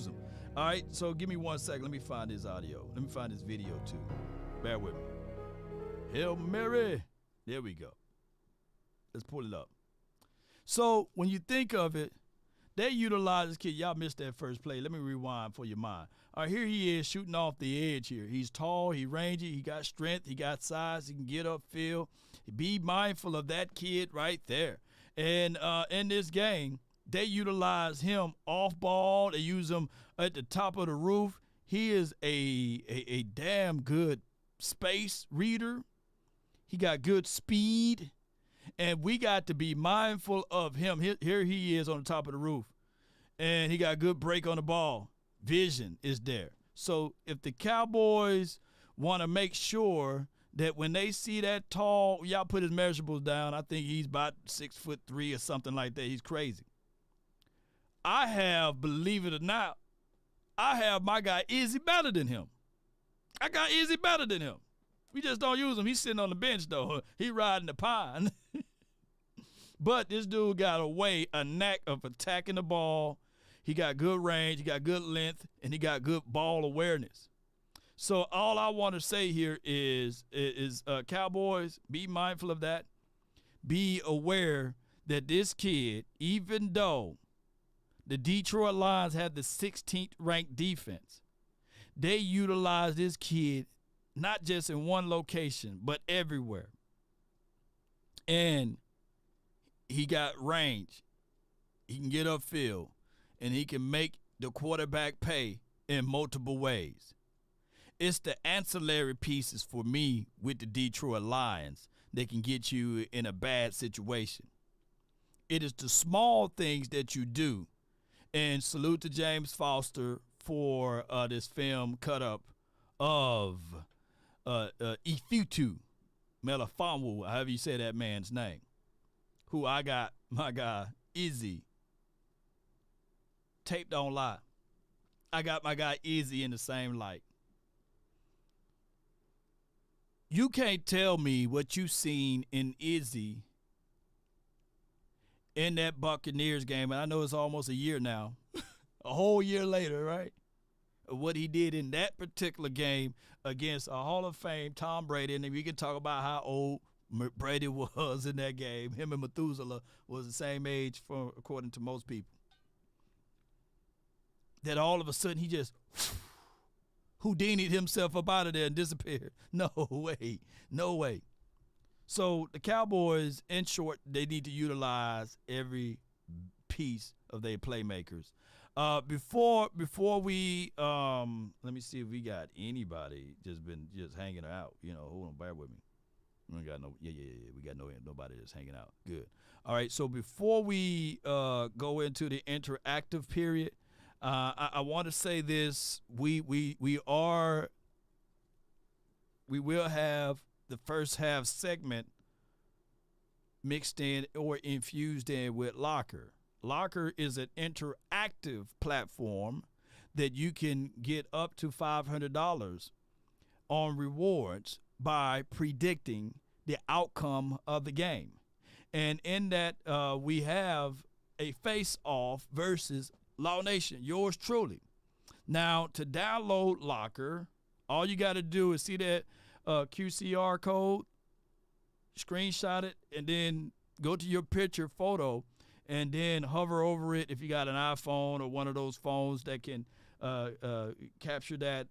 them. All right, so give me 1 second. Let me find this audio. Let me find this video too. Bear with me. Hail Mary. There we go. Let's pull it up. So when you think of it, they utilize this kid. Y'all missed that first play. Let me rewind for your mind. All right, here he is shooting off the edge here. He's tall, he's rangy, he got strength, he got size, he can get upfield. Be mindful of that kid right there. And in this game, They utilize him off ball. They use him at the top of the roof. He is a damn good space reader. He got good speed. And we got to be mindful of him. Here he is on the top of the roof. And he got good break on the ball. Vision is there. So if the Cowboys want to make sure that when they see that tall, y'all put his measurables down, I think he's about 6'3" or something like that. He's crazy. I have, believe it or not, I have my guy Izzy better than him. I got Izzy better than him. We just don't use him. He's sitting on the bench, though. He riding the pine. But this dude got a knack of attacking the ball. He got good range, he got good length, and he got good ball awareness. So all I want to say here is Cowboys, be mindful of that. Be aware that this kid, even though the Detroit Lions had the 16th ranked defense, they utilized this kid not just in one location, but everywhere. And he got range. He can get upfield, and he can make the quarterback pay in multiple ways. It's the ancillary pieces for me with the Detroit Lions that can get you in a bad situation. It is the small things that you do. And salute to James Foster for this film cut-up of Ifutu Melifonwu, however you say that man's name, who I got my guy Izzy. Tape don't lie. I got my guy Izzy in the same light. You can't tell me what you seen in Izzy in that Buccaneers game, and I know it's almost a year now, a whole year later, right? What he did in that particular game against a Hall of Fame Tom Brady, and we can talk about how old Brady was in that game. Him and Methuselah was the same age, according to most people. That all of a sudden he just Houdini'd himself up out of there and disappeared. No way. No way. So the Cowboys, in short, they need to utilize every piece of their playmakers. Before we let me see if we got anybody just hanging out. Hold on, bear with me. We got we got nobody that's hanging out. Good. All right. So before we go into the interactive period, I want to say this: we will have the first half segment mixed in or infused in with Locker. Locker is an interactive platform that you can get up to $500 on rewards by predicting the outcome of the game. And in that, we have a face-off versus Law Nation, yours truly. Now, to download Locker, all you got to do is see that QCR code, screenshot it, and then go to your picture photo, and then hover over it if you got an iPhone or one of those phones that can capture that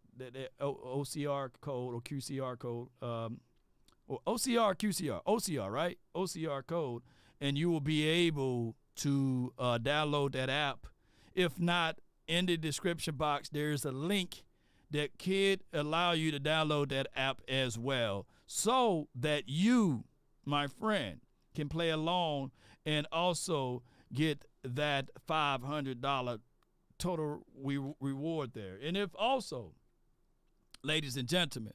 OCR code or QCR code, or OCR, right? OCR code, and you will be able to download that app. If not, in the description box, there's a link that could allow you to download that app as well, so that you, my friend, can play along and also get that $500 total reward there. And if also, ladies and gentlemen,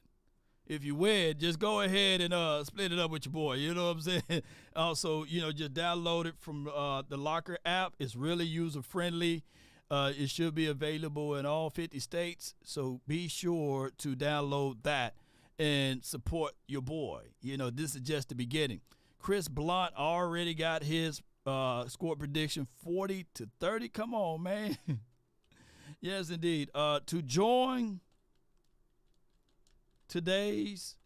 if you win, just go ahead and split it up with your boy. You know what I'm saying? Also, just download it from the Locker app. It's really user-friendly. It should be available in all 50 states. So be sure to download that and support your boy. This is just the beginning. Chris Blunt already got his score prediction 40-30. Come on, man. Yes, indeed. To join today's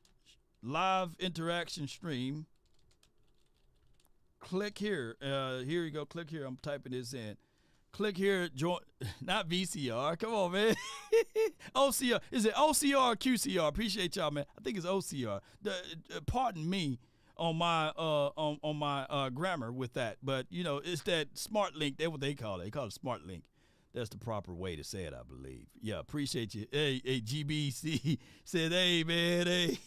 live interaction stream, click here. Here you go. Click here. I'm typing this in. Click here. Join. Not VCR. Come on, man. OCR. Is it OCR or QCR? Appreciate y'all, man. I think it's OCR. Pardon me. on my grammar with that. But it's that smart link. That's what they call it. They call it smart link. That's the proper way to say it, I believe. Yeah, appreciate you. Hey, GBC said, hey, man, hey.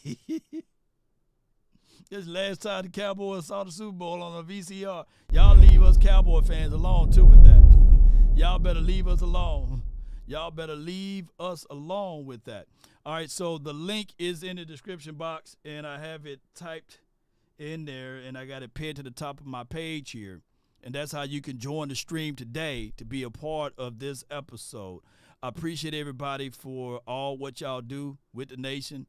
This last time the Cowboys saw the Super Bowl on a VCR. Y'all leave us Cowboy fans alone, too, with that. Y'all better leave us alone. Y'all better leave us alone with that. All right, so the link is in the description box, and I have it typed in there, and I got it pinned to the top of my page here. And that's how you can join the stream today to be a part of this episode. I appreciate everybody for all what y'all do with the nation.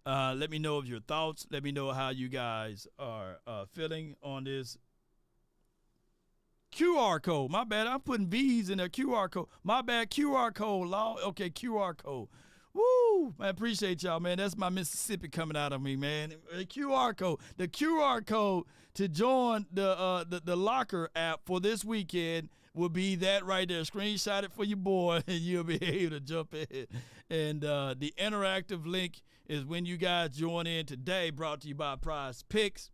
Let me know of your thoughts. Let me know how you guys are feeling on this QR code. My bad. I'm putting V's in there. QR code. My bad. QR code. Okay, QR code. Woo! I appreciate y'all, man. That's my Mississippi coming out of me, man. The QR code. The QR code to join the Locker app for this weekend will be that right there. Screenshot it for your boy, and you'll be able to jump in. And the interactive link is when you guys join in today, brought to you by Prize Picks.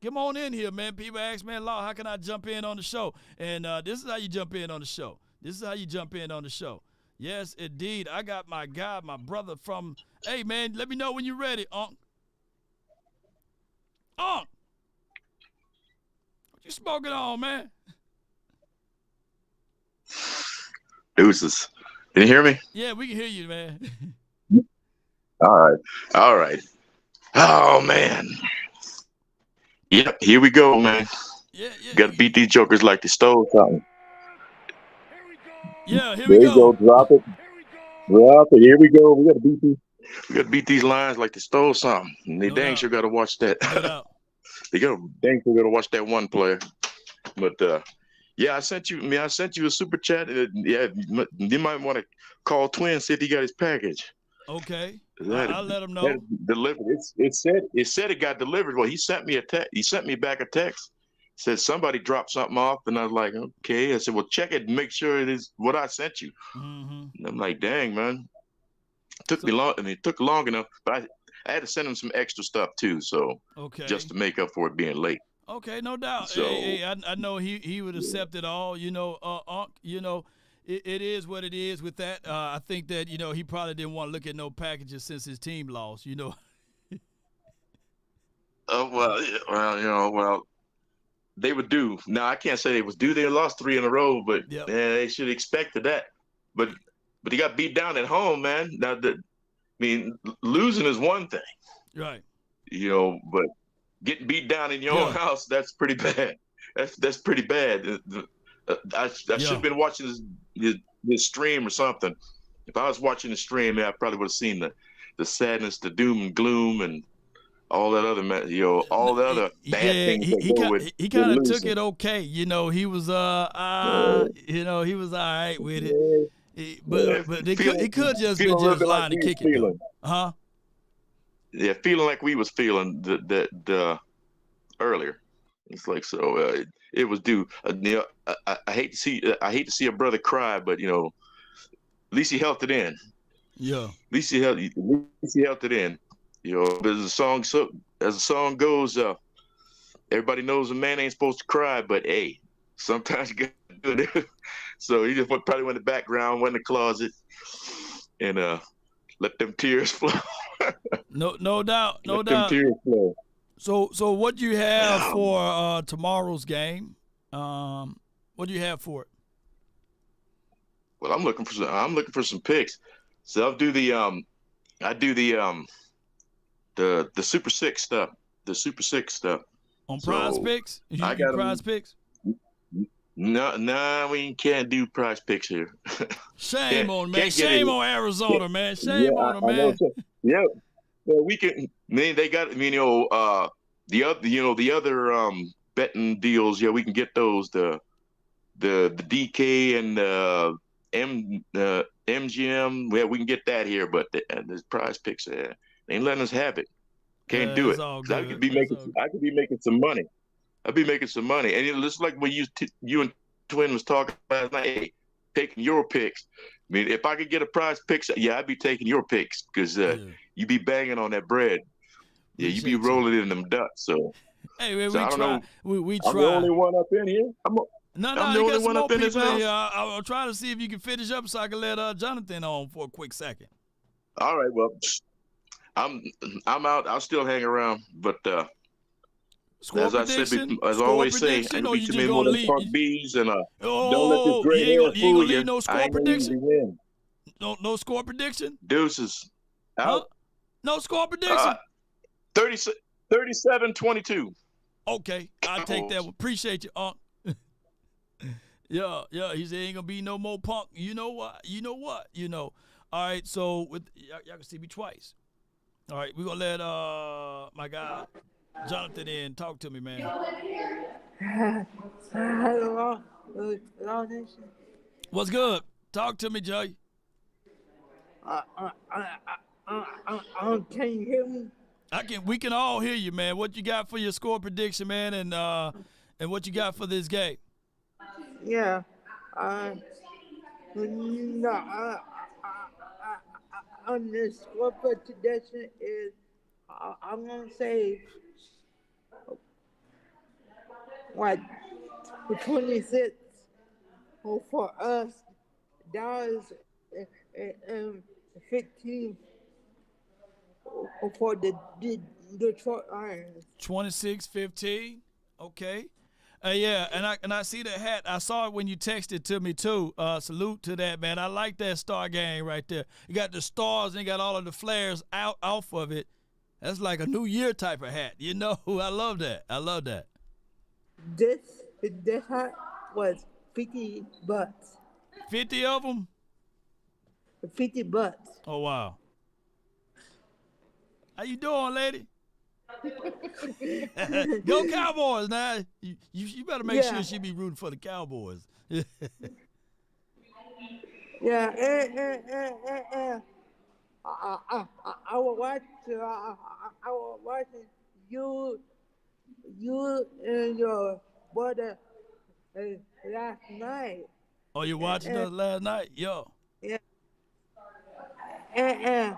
Come on in here, man. People ask, man, Law, how can I jump in on the show? And this is how you jump in on the show. This is how you jump in on the show. Yes, indeed. I got my guy, my brother from, hey, man, let me know when you're ready, Unc. Unc! What you smoking on, man? Deuces. Can you hear me? Yeah, we can hear you, man. All right. All right. Oh, man. Yep, here we go, man. Yeah. Got to beat these jokers like they stole something. Yeah, here There we you go. Drop it. Drop it. Here we go. We got to beat these. We got to beat these Lions like they stole something. And they dang sure got to watch that. They got dang sure got to watch that one player. But yeah, I sent you a super chat. Yeah, you might want to call Twin, see if he got his package. Okay, I'll let him know. Delivered. It said it got delivered. Well, he sent me a text. He sent me back a text. Said somebody dropped something off, and I was like, okay. I said, well, check it and make sure it is what I sent you. And I'm like, dang, man. It took me long, and it took long enough, but I had to send him some extra stuff too, so just to make up for it being late. Okay, no doubt. So, hey, I know he would accept it all. Unc, it is what it is with that. I think that, he probably didn't want to look at no packages since his team lost, Well, they were due. Now, I can't say they was due. They lost 3 in a row, but they should have expected that. But he got beat down at home, man. Now, losing is one thing. Right. But getting beat down in your own house, that's pretty bad. That's pretty bad. I should have been watching this stream or something. If I was watching the stream, I probably would have seen the sadness, the doom and gloom, and all that other, all the other bad things that go with. He kind of took it okay. He was he was all right with it. But it could just be just lying and kicking. Yeah, feeling like we was feeling the earlier. It's like it was due. I hate to see a brother cry, but at least he held it in. Yeah. At least he held it in. As the song goes, everybody knows a man ain't supposed to cry, but hey, sometimes you got to do it. So he just probably went in the background, went in the closet, and let them tears flow. No doubt. Let them tears flow. So what do you have for tomorrow's game? What do you have for it? Well, I'm looking for some picks. So I'll do the Super Six stuff. The Super Six stuff. On Prize Picks? I got Prize Picks? No, we can't do Prize Picks here. Shame on Arizona, man. Shame on them, man. Yeah. Well, we can. They got the other betting deals. Yeah, we can get those. The DK and the MGM. Yeah, we can get that here, but the Prize Picks, they ain't letting us have it. Can't do it. I could be making some money. I'd be making some money, and it's like when you and Twin was talking last night. Hey, taking your picks. If I could get a Prize Picks, I'd be taking your picks because you be banging on that bread. Yeah, you be rolling in them ducks. So Hey, man, So we I don't try. know. We I'm the try. only one up in here. No, I'm the you only got some one up more in this people in house. here. I'm trying to see if you can finish up so I can let Jonathan on for a quick second. All right, well, I'm out. I'll still hang around, but Score as I said, prediction. as I Score always say, prediction, ain't or be you too just many gonna more than leave? punk bees, and don't let this Oh, gray hair you ain't fool gonna you. leave no I score ain't gonna prediction. usually win. No score prediction. Deuces. Huh? Out. No score prediction. 37-22. Okay, I'll take that one. Appreciate you, Unc. Yeah. He said ain't gonna be no more punk. You know what? All right, so with y'all can see me twice. All right, we're gonna let my guy Jonathan in. Talk to me, man. Hello, nation. What's good? Talk to me, Jay. Can you hear me? We can all hear you, man. What you got for your score prediction, man, and what you got for this game? Yeah. No, on the score prediction is I'm gonna say what 26 for us. Dollars and 15 for the Detroit Lions. 26-15. Okay. Yeah, and I see the hat. I saw it when you texted to me too. Salute to that, man. I like that star game right there. You got the stars and you got all of the flares out off of it. That's like a New Year type of hat. You know, I love that. This hat was $50. 50 of them? $50. Oh, wow. How you doing, lady? Go Cowboys now. You better make sure she be rooting for the Cowboys. Yeah, and I was watching you and your brother last night. Oh, you watching us last night? Yo. Yeah. And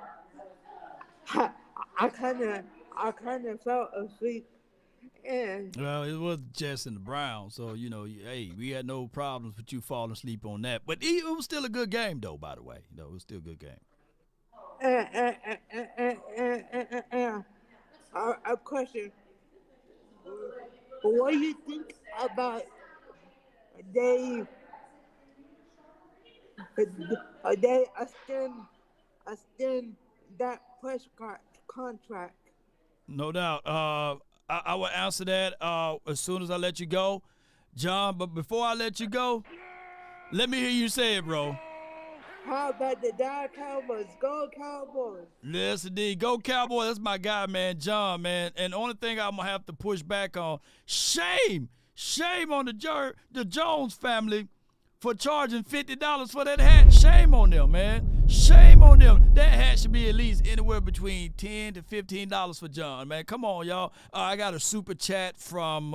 I kind of fell asleep. And Well, it was Jets and the Browns, so hey, we had no problems with you falling asleep on that. But it was still a good game, though. By the way, it was still a good game. A question: what do you think about they extend that Prescott contract? No doubt. I will answer that as soon as I let you go, John. But before I let you go, let me hear you say it, bro. How about the Dallas Cowboys? Go Cowboys! Yes, indeed. Go Cowboys. That's my guy, man, John, man. And the only thing I'm going to have to push back on, shame on the Jones family for charging $50 for that hat. Shame on them, man. Shame on them. That hat should be at least anywhere between $10 to $15 for John, man. Come on, y'all. I got a super chat from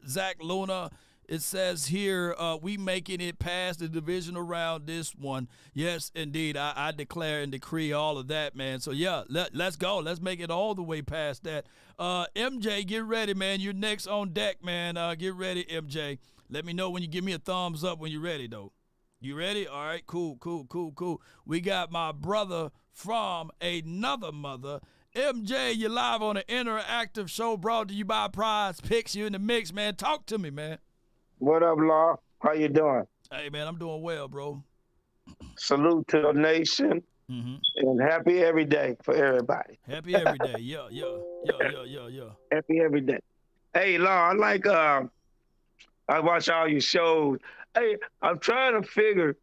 Zach Luna. It says here, we making it past the divisional round this one. Yes, indeed. I declare and decree all of that, man. So, yeah, let's go. Let's make it all the way past that. MJ, get ready, man. You're next on deck, man. Get ready, MJ. Let me know when you give me a thumbs up when you're ready, though. You ready? All right, cool. We got my brother from another mother. MJ, you're live on an interactive show brought to you by Prize Picks. You in the mix, man. Talk to me, man. What up, Law? How you doing? Hey, man, I'm doing well, bro. Salute to the nation, and happy every day for everybody. Happy every day. Yeah. Happy every day. Hey, Law, I watch all your shows. Hey, I'm trying to figure,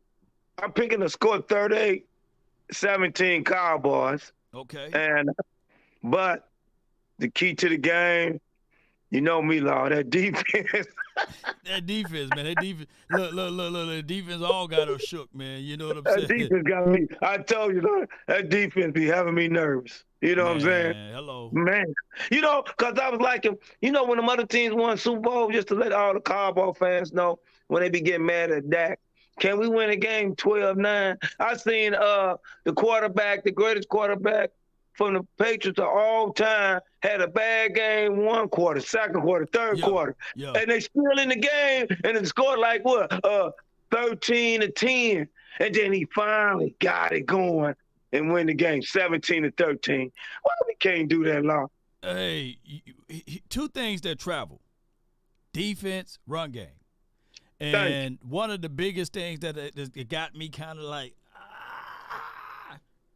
I'm picking the score 38-17 Cowboys. Okay. But the key to the game, you know me, Law, that defense. That defense, man. That defense. Look. The defense all got us shook, man. You know what I'm saying? That defense got me. I told you, Lord, that defense be having me nervous. You know what I'm saying? Hello. Man. Because I was like, when the other teams won Super Bowl, just to let all the Cowboy fans know when they be getting mad at Dak, can we win a game 12-9? I seen the quarterback, the greatest quarterback from the Patriots of all time had a bad game 1 quarter, 2nd quarter, 3rd quarter. And they still in the game, and it scored like what? 13-10. And then he finally got it going and win the game 17-13. Why we can't do that, Law? Hey, 2 things that travel: defense, run game. And one of the biggest things that got me kind of like,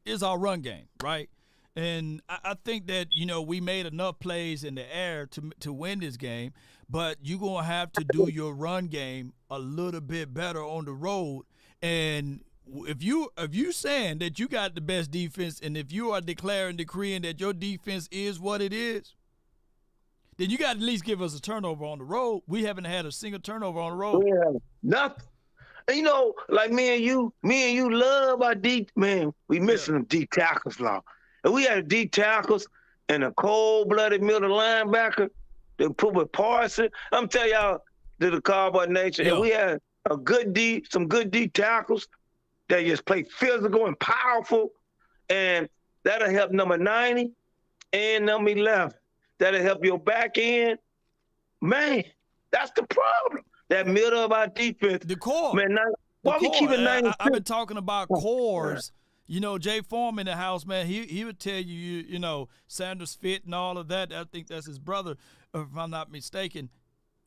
is our run game, right? And I think that, we made enough plays in the air to win this game, but you're going to have to do your run game a little bit better on the road. And if you saying that you got the best defense, and if you are decreeing that your defense is what it is, then you got to at least give us a turnover on the road. We haven't had a single turnover on the road. Yeah, nothing. And like me and you love our D, man. We missing them D tackles, Law. And we had D tackles and a cold-blooded middle linebacker that put with Parson. I'm telling y'all, to the Cowboy Nation, and we had some good D tackles that just play physical and powerful, and that'll help number 90 and number 11. That'll help your back end. Man, that's the problem. That middle of our defense. The core. Man, why we keep it 90? I've been talking about cores. Jay Form in the house, man, he would tell you, Sanders Fit and all of that. I think that's his brother, if I'm not mistaken.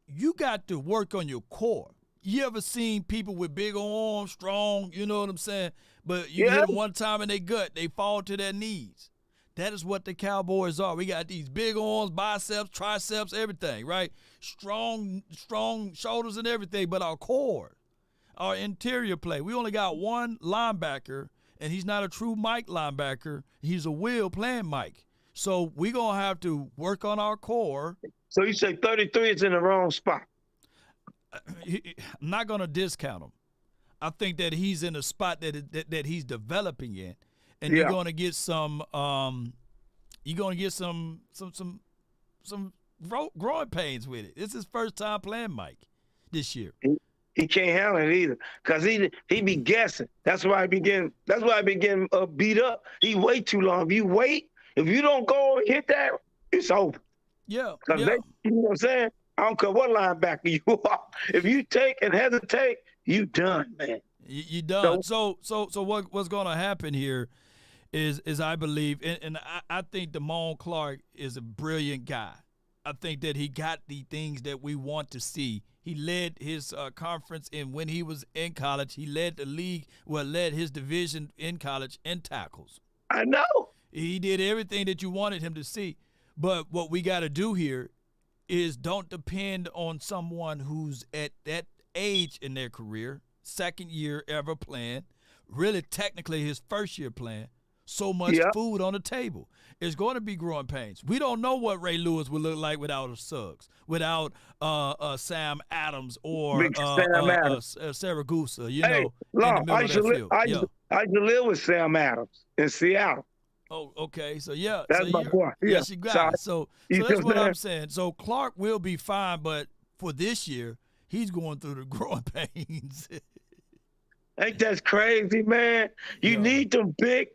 You got to work on your core. You ever seen people with big arms, strong, you know what I'm saying? But you hit them one time in their gut, they fall to their knees. That is what the Cowboys are. We got these big arms, biceps, triceps, everything, right? Strong shoulders and everything, but our core, our interior play. We only got one linebacker, and he's not a true Mike linebacker. He's a Will playing Mike. So we're going to have to work on our core. So you say 33 is in the wrong spot? I'm not going to discount him. I think that he's in a spot that he's developing in. And you're going to get some growing pains with it. It's his first time playing Mike this year. He can't handle it either, because he be guessing. That's why I be getting beat up. He wait too long. If you don't go and hit that, it's over. Yeah. Because you know what I'm saying? I don't care what linebacker you are. If you take and hesitate, you done, man. You done. So what's going to happen here is I believe, and I think Damone Clark is a brilliant guy. I think that he got the things that we want to see. He led his conference, and when he was in college, he led the league, led his division in college in tackles. I know. He did everything that you wanted him to see. But what we got to do here is don't depend on someone who's at that age in their career, second year ever playing, really technically his first year playing, so much food on the table. It's going to be growing pains. We don't know what Ray Lewis would look like without a Suggs, without Sam Adams or Saragusa, in the middle of that field. I used to live with Sam Adams in Seattle. Oh, okay. So, That's my boy. Yes, you got it. So that's what I'm saying. So Clark will be fine, but for this year, he's going through the growing pains. Ain't that crazy, man? You need them big,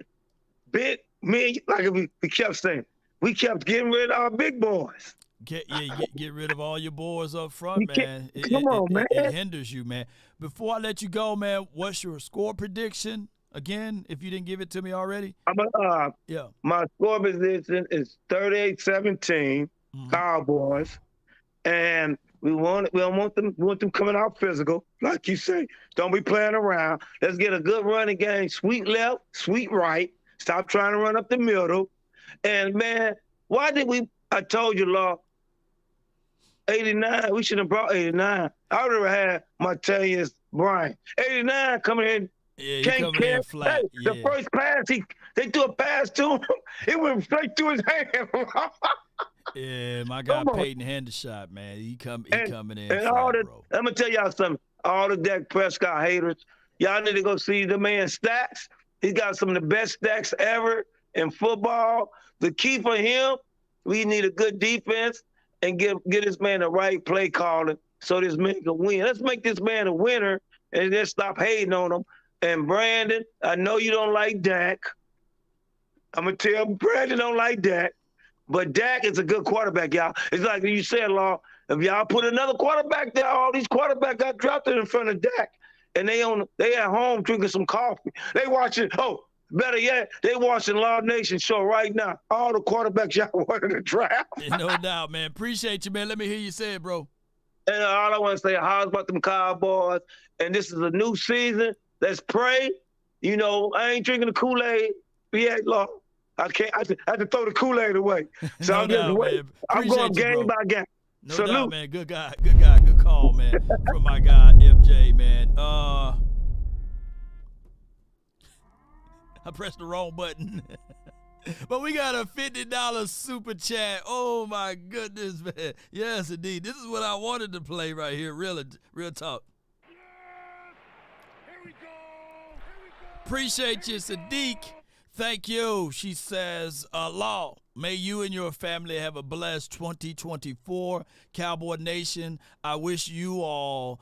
men, like we kept saying. We kept getting rid of our big boys. Get rid of all your boys up front, man. Come on, man. It hinders you, man. Before I let you go, man, what's your score prediction? Again, if you didn't give it to me already. My score prediction is 38-17, Cowboys. And we want them coming out physical, like you say. Don't be playing around. Let's get a good running game, sweet left, sweet right. Stop trying to run up the middle. And, man, I told you, Law, 89, we should have brought 89. I would have had Martavius Bryant. 89 coming in. Yeah, he coming in flat. The first pass, they threw a pass to him. It went straight through his hand. Yeah, my guy Peyton Hendershot, man. He coming in and flat, bro. I'm going to tell y'all something. All the Dak Prescott haters, y'all need to go see the man's stats. He's got some of the best stats ever in football. The key for him, we need a good defense and get this man the right play calling so this man can win. Let's make this man a winner and just stop hating on him. And Brandon, I know you don't like Dak, I'm going to tell Brandon don't like Dak. But Dak is a good quarterback, y'all. It's like you said, Law, if y'all put another quarterback there, all these quarterbacks got drafted in front of Dak. And they at home drinking some coffee. They watching, better yet, they watching Law Nation show right now. All the quarterbacks y'all wanted to draft. No doubt, man. Appreciate you, man. Let me hear you say it, bro. And all I want to say, how's about them Cowboys? And this is a new season. Let's pray. You know, I ain't drinking the Kool-Aid yet, Law. I can't. I have to throw the Kool-Aid away. So No I'm just doubt, waiting. man. I'm Appreciate going you, game bro. by game. No Salute. doubt, man. Good guy. Good call, man. From my guy, FJ, man. I pressed the wrong button. But we got a $50 super chat. Oh, my goodness, man. Yes, indeed. This is what I wanted to play right here. Real talk. Here we go. Appreciate you, Sadiq. Thank you. She says, Law, may you and your family have a blessed 2024. Cowboy Nation, I wish you all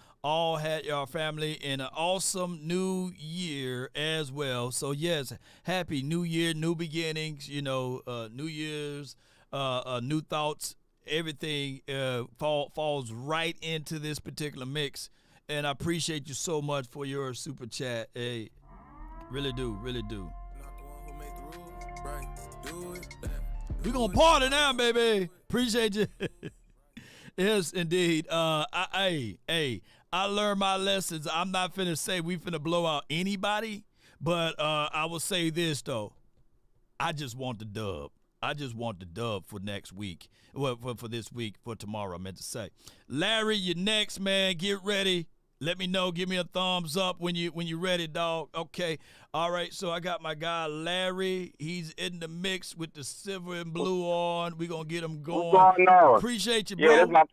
had your family in an awesome new year as well. So, yes, happy new year, new beginnings, New Year's, new thoughts. Everything falls right into this particular mix. And I appreciate you so much for your super chat. Hey, really do. We're going to party now, baby. Appreciate you. Yes, indeed. I learned my lessons. I'm not finna say we finna blow out anybody, but I will say this, though. I just want the dub. For next week. Well, for this week, for tomorrow, I meant to say. Larry, you're next, man. Get ready. Let me know. Give me a thumbs up when you're ready, dog. Okay. All right. So I got my guy Larry. He's in the mix with the silver and blue on. We're going to get him going. What's going on? Appreciate you, bro. Yeah, that's my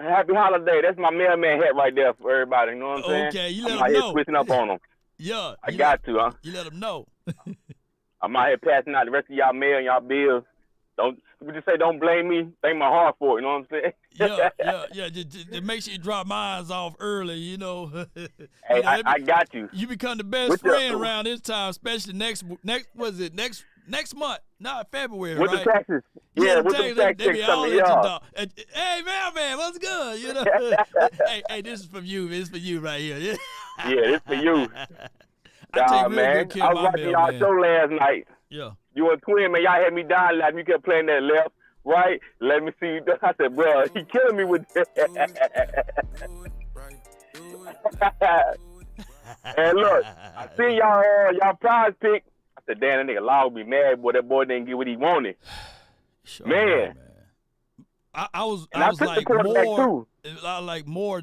happy holiday. That's my mailman hat right there for everybody. You know what I'm saying? Okay. You let I'm him out here know. switching up on them. Yeah. I got to, huh? You let him know. I'm out here passing out the rest of y'all mail and y'all bills. Don't blame me. Thank my heart for it. You know what I'm saying? Yeah. Just make sure you drop mine off early, Hey, I got you. You become the best friend around this time, especially next month, not February, with right? the taxes. Yeah, with the taxes. They be all at your door. Hey, man, what's good? Hey, this is from you. This is for you right here. Yeah, this for you. Man. I was watching y'all show last night. Yeah. You and Twin, man, y'all had me down laughing. You kept playing that left, right. Let me see you. I said, bro, he killing me with that. And look, I see y'all prize pick. I said, damn, that nigga Law be mad, boy. That boy didn't get what he wanted. Sure, man. I was like more.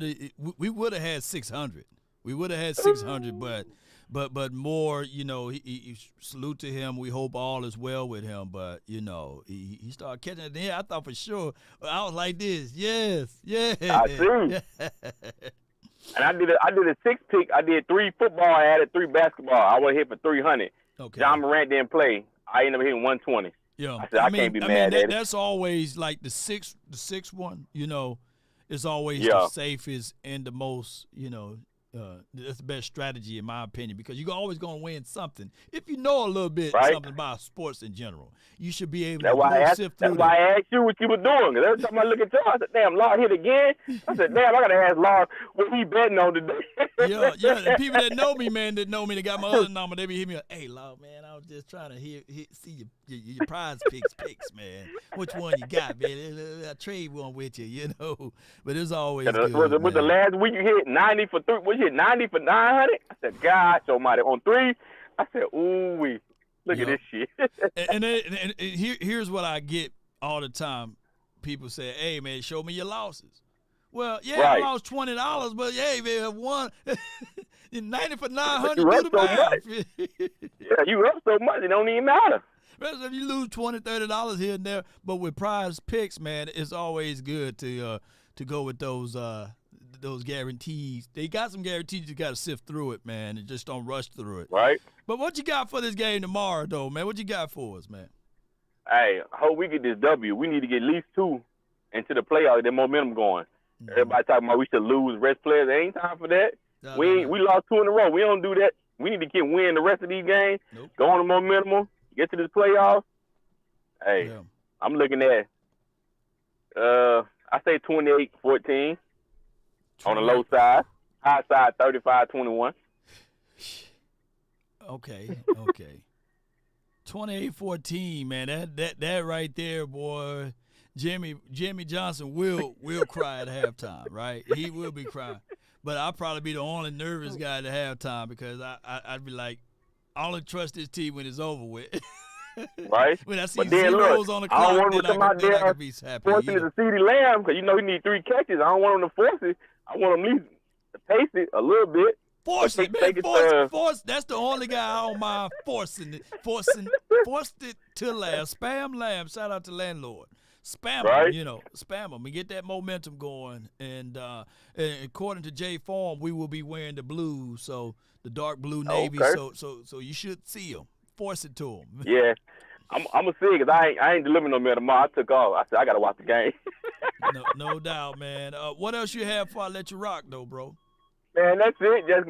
We would have had 600. We would have had 600, but more, he salute to him. We hope all is well with him. But, he started catching it. I thought for sure. I was like this. Yes. I see. And I did a 6 pick. I did 3 football. I added 3 basketball. I would hit for 300. Okay. John Morant didn't play. I ended up hitting 120. Yeah. I said, I can't be mad at it. That's always like the sixth one, is always the safest and the most, that's the best strategy in my opinion, because you're always going to win something. If you know a little bit something about sports in general, you should be able to sift through. That's why I asked you what you were doing. Because every time I look at you, I said, damn, Law hit again. I said, damn, I got to ask Law what he betting on today. Yeah. And people that know me, they got my other number, they be hitting me up, hey, Law, man, I was just trying to see your prize picks, man. Which one you got, man? I trade one with you, But it's always good, with the last week you hit 90 for 3. Was you hit 90 for 900? I said, gosh almighty. On 3, I said, ooh-wee. Look at this shit. and here's what I get all the time. People say, hey, man, show me your losses. Well, I lost $20, but, hey, man, I won 90 for 900. You up so much. Yeah, you up so much, it don't even matter. Especially if you lose $20, $30 here and there. But with prize picks, man, it's always good to go with those guarantees. They got some guarantees. You got to sift through it, man, and just don't rush through it. Right. But what you got for this game tomorrow, though, man? What you got for us, man? Hey, I hope we get this W. We need to get at least 2 into the playoffs. Get momentum going. Mm-hmm. Everybody talking about we should lose rest players. There ain't time for that. We lost 2 in a row. We don't do that. We need to win the rest of these games. Nope. Go on the momentum. get to this playoff, hey, Yeah. I'm looking at, I say 28-14 on the low side. High side, 35-21. Okay. 28-14, man. That right there, boy. Jimmy Johnson will cry at halftime, right? He will be crying. But I'll probably be the only nervous guy at halftime because I'd be like, I only trust this team when it's over with. Right? When I see But then zeros look, on the I don't clock, want him to come out there I can be happy. forcing it to CeeDee Lamb because you know he need 3 catches. I don't want him to force it. I want him at least to taste it a little bit. Force it, man. Force. That's the only guy I don't mind forcing it. Forced it to last. Spam Lamb. Shout out to landlord. Spam Right. them, spam them and get that momentum going. And according to Jay Form, we will be wearing the blue, so the dark blue navy. Okay. So you should see them. Force it to them. Yeah. I'm gonna see because I ain't delivering no mail tomorrow. I took off. I said I gotta watch the game. No doubt, man. What else you have before I let you rock, though, bro? Man, that's it. Just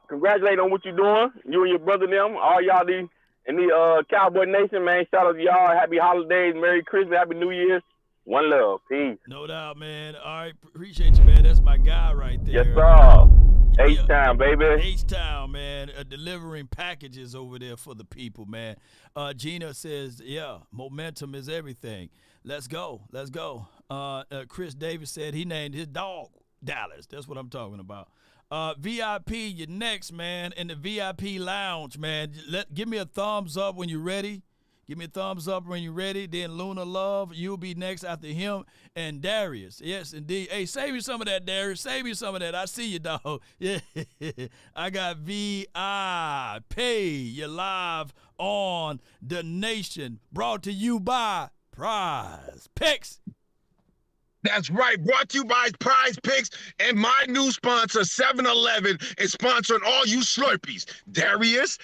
congratulate on what you're doing. You and your brother and them, all y'all in the Cowboy Nation, man. Shout out to y'all. Happy holidays, Merry Christmas, Happy New Year. One love. Peace. No doubt, man. All right, appreciate you, man. That's my guy right there. Yes, sir. H-Town, baby. H-Town, man. Delivering packages over there for the people, man. Gina says, yeah, momentum is everything. Let's go. Chris Davis said he named his dog Dallas. That's what I'm talking about. VIP, you're next, man, in the VIP lounge, man. Give me a thumbs up when you're ready. Then Luna Love, you'll be next after him. And Darius, yes, indeed. Hey, save me some of that, Darius. Save me some of that. I see you, dog. Yeah, I got VIP. You're live on The Nation. Brought to you by Prize Picks. That's right. Brought to you by Prize Picks and my new sponsor, 7-Eleven, is sponsoring all you Slurpees. Darius,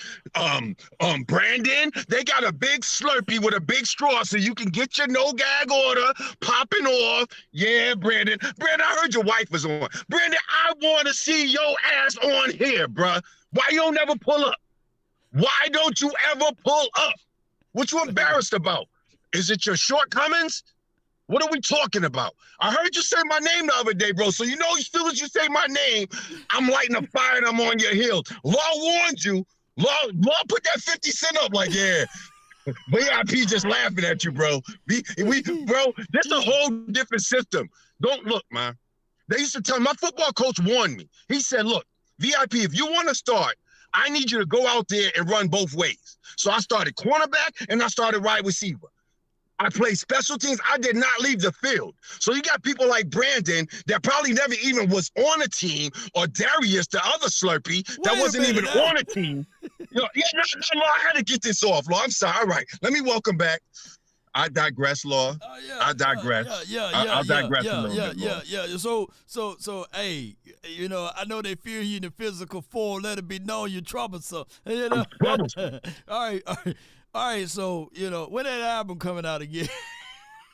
Brandon, they got a big Slurpee with a big straw so you can get your no-gag order popping off. Yeah, Brandon. Brandon, I heard your wife was on. Brandon, I want to see your ass on here, bruh. Why you don't ever pull up? Why don't you ever pull up? What you embarrassed about? Is it your shortcomings? What are we talking about? I heard you say my name the other day, bro. So you know as soon as you say my name, I'm lighting a fire and I'm on your heels. Law warned you. Law put that 50 cent up like, yeah. VIP just laughing at you, bro. Bro, this is a whole different system. Don't look, man. They used to tell me, my football coach warned me. He said, look, VIP, if you want to start, I need you to go out there and run both ways. So I started cornerback and I started wide receiver. I played special teams. I did not leave the field. So you got people like Brandon that probably never even was on a team, or Darius, the other Slurpee, that wasn't even on a team. No, I had to get this off, Law. I'm sorry. All right. Let me welcome back. I digress, Law. I digress. I'll digress a little bit. Yeah. So, hey, I know they fear you in the physical form. Let it be known you're troublesome. I'm troublesome. All right, so, when that album coming out again?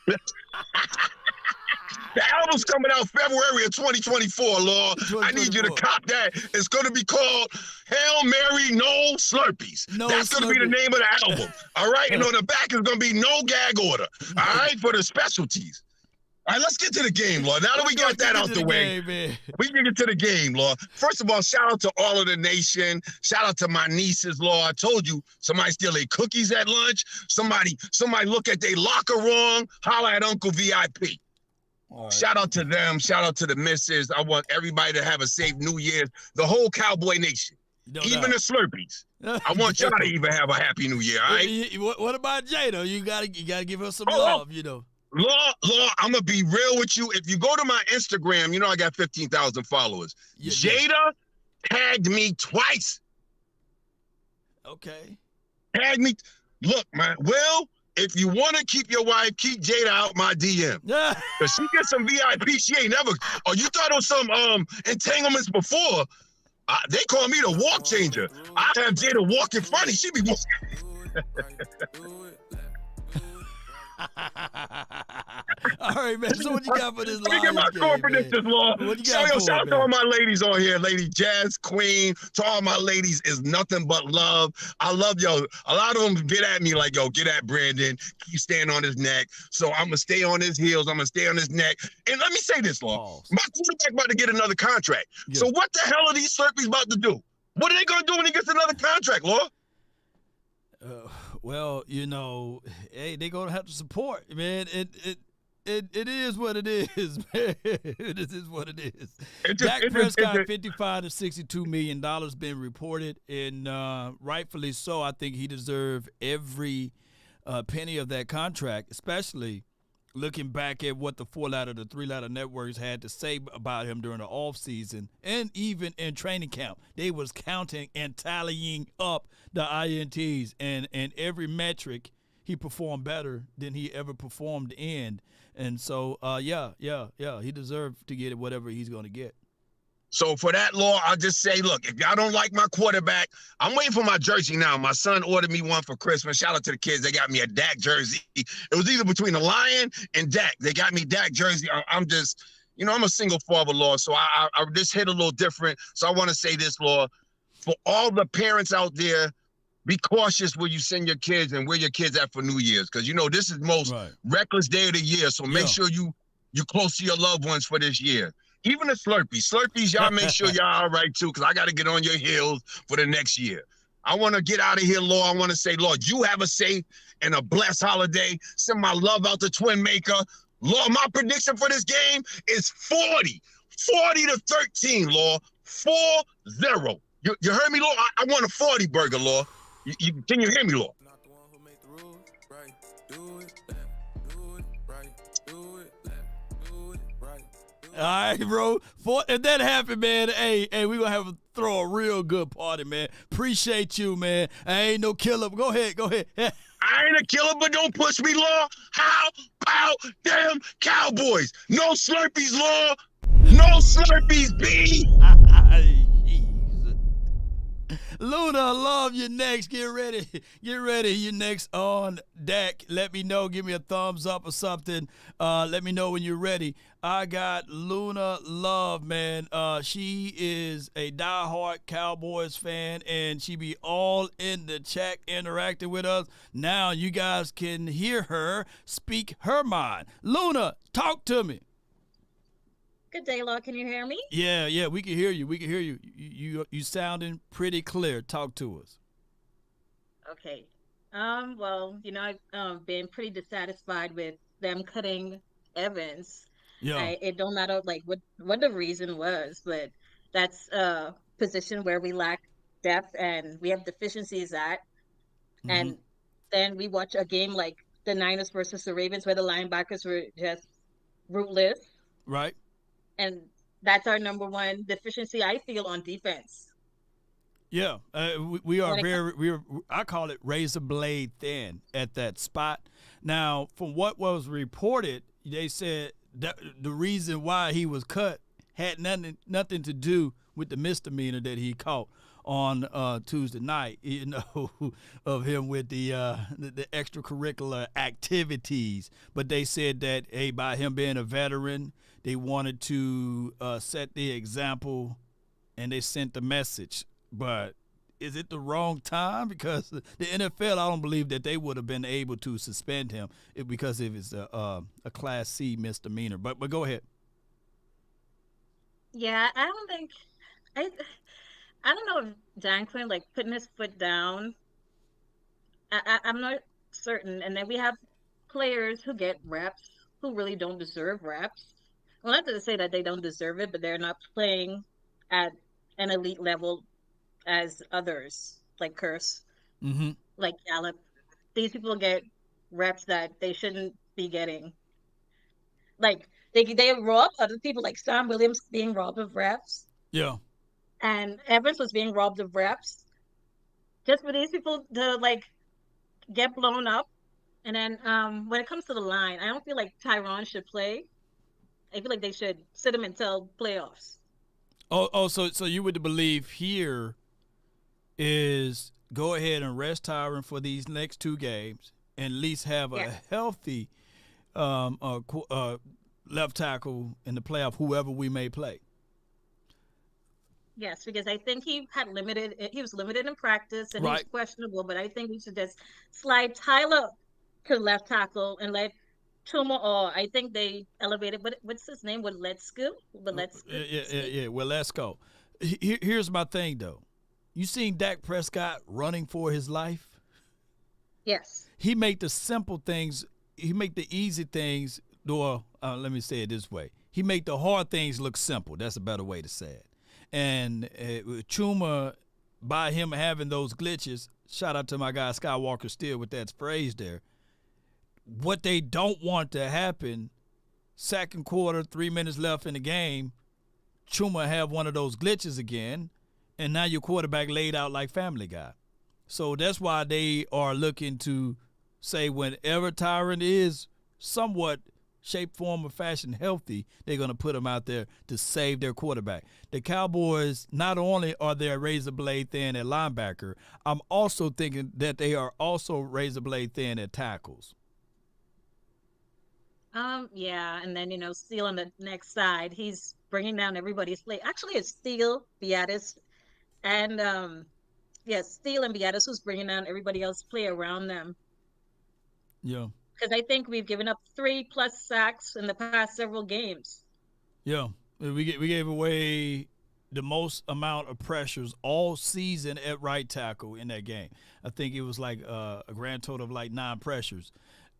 The album's coming out February of 2024, Law. I need you to cop that. It's going to be called Hail Mary, No Slurpees. That's going to be the name of the album. All right? And on the back is going to be no gag order. All right? For the specialties. All right, let's get to the game, Law. Now that we got that out the way, we can get to the game, Law. First of all, shout out to all of the nation. Shout out to my nieces, Law. I told you, somebody steal their cookies at lunch. Somebody look at their locker wrong. Holla at Uncle VIP. Right. Shout out to them. Shout out to the missus. I want everybody to have a safe New Year's. The whole Cowboy Nation. Even the Slurpees. I want y'all to even have a happy New Year, all right? What about Jada? You gotta give her some love, Law, I'm gonna be real with you. If you go to my Instagram, I got 15,000 followers. Yeah, Jada tagged me twice. Okay. Tagged me. Look, man, Will, if you want to keep your wife, keep Jada out my DM. Yeah. Cause she gets some VIP. She ain't never. Oh, you thought of some entanglements before? They call me the walk changer. I have Jada walking funny. She be walking. All right, man. So what you got for this Let me get my Lions score game, man? predictions, Lord. What you So, got yo, for shout it, out to all man? my ladies on here. Lady Jazz, Queen. To all my ladies is nothing but love. I love yo. A lot of them get at me like, yo, get at Brandon. Keep staying on his neck. So I'm going to stay on his heels. I'm going to stay on his neck. And let me say this, Lord. Pause. My quarterback about to get another contract. Yeah. So what the hell are these Slurpees about to do? What are they going to do when he gets another contract, Lord? Well, you know, hey, they're gonna have to support, man. It is what it is, man. It is what it is. Dak Prescott, $55 to $62 million been reported, and rightfully so. I think he deserved every penny of that contract, especially looking back at what the 4-letter, the 3-letter networks had to say about him during the offseason and even in training camp. They was counting and tallying up the INTs, and every metric he performed better than he ever performed in. And so, he deserved to get whatever he's going to get. So for that, Law, I'll just say, look, if y'all don't like my quarterback, I'm waiting for my jersey now. My son ordered me one for Christmas. Shout out to the kids. They got me a Dak jersey. It was either between the Lion and Dak. They got me Dak jersey. I'm just, you know, I'm a single father, Law, so I just hit a little different. So I want to say this, Law, for all the parents out there, be cautious where you send your kids and where your kids at for New Year's, because, you know, this is the most reckless day of the year. So make sure you're close to your loved ones for this year. Even the Slurpees, y'all make sure y'all all right too, because I got to get on your heels for the next year. I want to get out of here, Lord. I want to say, Lord, you have a safe and a blessed holiday. Send my love out to Twin Maker. Lord, my prediction for this game is 40 to 13, Lord. 4-0. You heard me, Lord? I want a 40 burger, Lord. Can you hear me, Lord? Not the one who make the rules, right? Do it left, do it right, do it left, do it right. All right, bro. If that happened, man, hey, we gonna have to throw a real good party, man. Appreciate you, man. I ain't no killer. Go ahead. I ain't a killer, but don't push me, Law. How about them Cowboys? No Slurpees, Law. No Slurpees, B. Luna, love you next. Get ready. You next on Dak. Let me know. Give me a thumbs up or something. Let me know when you're ready. I got Luna Love, man. She is a diehard Cowboys fan, and she be all in the chat interacting with us. Now you guys can hear her speak her mind. Luna, talk to me. Good day, Law. Can you hear me? Yeah, we can hear you. You sounding pretty clear. Talk to us. Okay. Well, you know, I've been pretty dissatisfied with them cutting Evans. Yeah. It don't matter like what the reason was, but that's a position where we lack depth and we have deficiencies at. Mm-hmm. And then we watch a game like the Niners versus the Ravens where the linebackers were just rootless. Right. And that's our number one deficiency, I feel, on defense. Yeah, we are I call it razor blade thin at that spot. Now, from what was reported, they said that the reason why he was cut had nothing to do with the misdemeanor that he caught on Tuesday night, you know, of him with the extracurricular activities. But they said that, hey, by him being a veteran, they wanted to set the example, and they sent the message. But is it the wrong time? Because the NFL, I don't believe that they would have been able to suspend him because if it's a Class C misdemeanor. But go ahead. Yeah, I don't know if Dan Quinn like putting his foot down. I'm not certain. And then we have players who get reps who really don't deserve reps. Well, not to say that they don't deserve it, but they're not playing at an elite level as others, like Curse, like Gallup. These people get reps that they shouldn't be getting. Like they rob other people, like Sam Williams being robbed of reps. Yeah. And Evans was being robbed of reps. Just for these people to like get blown up. And then when it comes to the line, I don't feel like Tyron should play. I feel like they should sit him until playoffs. So you would believe here is go ahead and rest Tyron for these next two games and at least have a healthy left tackle in the playoff, whoever we may play. Yes, because I think he was limited in practice and Right. he's questionable, but I think we should just slide Tyler to left tackle and let Tuma, or I think they elevated, what's his name? Yeah. Well, let's go. Here's my thing, though. You seen Dak Prescott running for his life? Yes. He make the simple things. He make the easy things. Or let me say it this way: he make the hard things look simple. That's a better way to say it. And Chuma, by him having those glitches, shout out to my guy Skywalker Steele with that phrase there. What they don't want to happen, second quarter, 3 minutes left in the game, Chuma have one of those glitches again, and now your quarterback laid out like Family Guy. So that's why they are looking to say whenever Tyron is somewhat shape, form, or fashion healthy, they're going to put him out there to save their quarterback. The Cowboys, not only are they a razor blade thin at linebacker, I'm also thinking that they are also razor blade thin at tackles. Yeah, and then Steele on the next side, he's bringing down everybody's play. Actually, it's Steele, Beatis, and Steele and Beatis who's bringing down everybody else's play around them. Yeah. Because I think we've given up 3+ sacks in the past several games. Yeah, we gave away the most amount of pressures all season at right tackle in that game. I think it was like a grand total of like 9 pressures.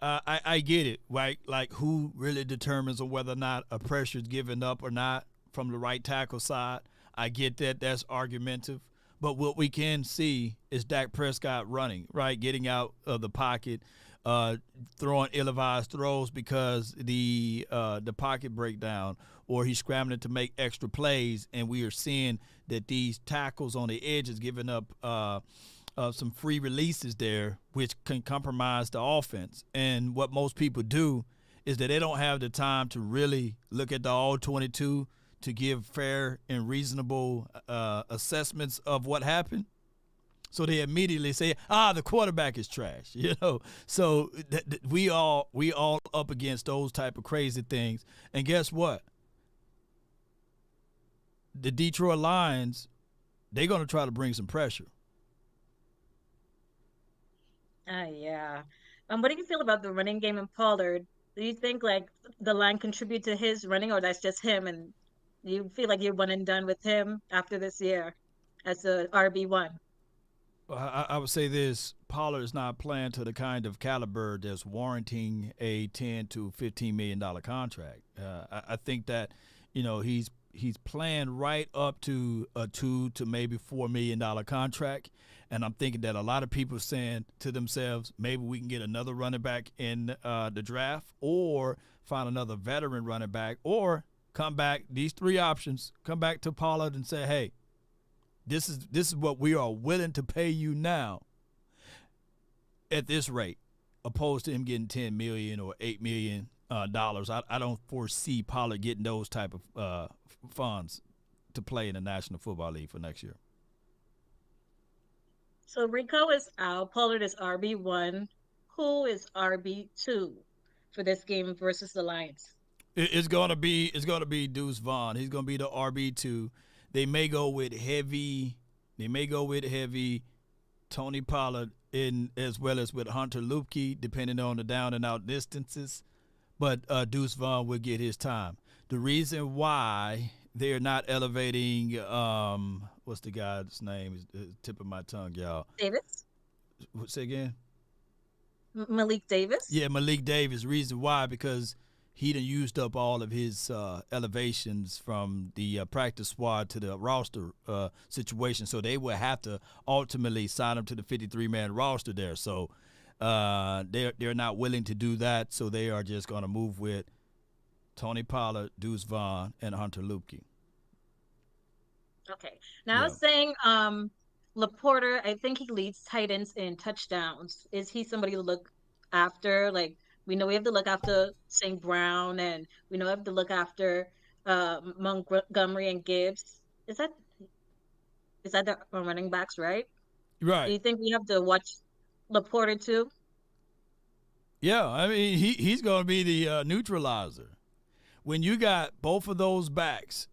I get it, right? Like who really determines on whether or not a pressure is given up or not from the right tackle side. I get that. That's argumentative. But what we can see is Dak Prescott running, right, getting out of the pocket, throwing ill-advised throws because the pocket breakdown, or he's scrambling to make extra plays, and we are seeing that these tackles on the edge is giving up some free releases there, which can compromise the offense. And what most people do is that they don't have the time to really look at the all-22 to give fair and reasonable assessments of what happened. So they immediately say, the quarterback is trash, So we all up against those type of crazy things. And guess what? The Detroit Lions, they're going to try to bring some pressure. Yeah. What do you feel about the running game in Pollard? Do you think like the line contribute to his running, or that's just him, and you feel like you're one and done with him after this year as a RB1? I would say this: Pollard is not playing to the kind of caliber that's warranting a $10 to $15 million contract. I think that he's playing right up to a $2 to maybe $4 million contract, and I'm thinking that a lot of people are saying to themselves, maybe we can get another running back in the draft, or find another veteran running back, or come back. These 3 options: come back to Pollard and say, hey, This is what we are willing to pay you now at this rate, opposed to him getting $10 million or $8 million dollars. I don't foresee Pollard getting those type of funds to play in the National Football League for next year. So Rico is out. Pollard is RB1. Who is RB2 for this game versus the Lions? It's gonna be Deuce Vaughn. He's gonna be the RB2. They may go with heavy Tony Pollard in, as well as with Hunter Luepke, depending on the down and out distances. But Deuce Vaughn will get his time. The reason why they're not elevating what's the guy's name? Is the tip of my tongue, y'all. Davis. Say again. Malik Davis. Yeah, Malik Davis. Reason why, because he done used up all of his elevations from the practice squad to the roster situation. So they will have to ultimately sign him to the 53-man roster there. So they're not willing to do that. So they are just going to move with Tony Pollard, Deuce Vaughn, and Hunter Luepke. Okay. Now I was saying Laporta, I think he leads tight ends in touchdowns. Is he somebody to look after? Like, we know we have to look after St. Brown, and we know we have to look after Montgomery and Gibbs. Is that the running backs, right? Right. Do you think we have to watch Laporta too? Yeah, I mean he's going to be the neutralizer. when you got both of those backs,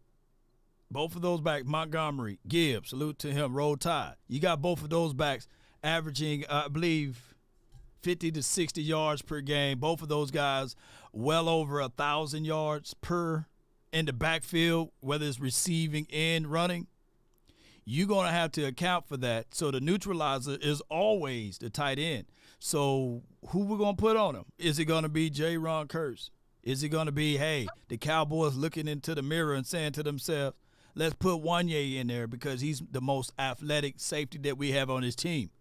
Montgomery, Gibbs, salute to him, Roll Tide. You got both of those backs averaging, I believe, 50 to 60 yards per game. Both of those guys well over 1,000 yards per in the backfield, whether it's receiving and running. You're going to have to account for that. So the neutralizer is always the tight end. So who we're going to put on him? Is it going to be J-Ron Curse? Is it going to be, hey, the Cowboys looking into the mirror and saying to themselves, let's put Wanye in there because he's the most athletic safety that we have on his team?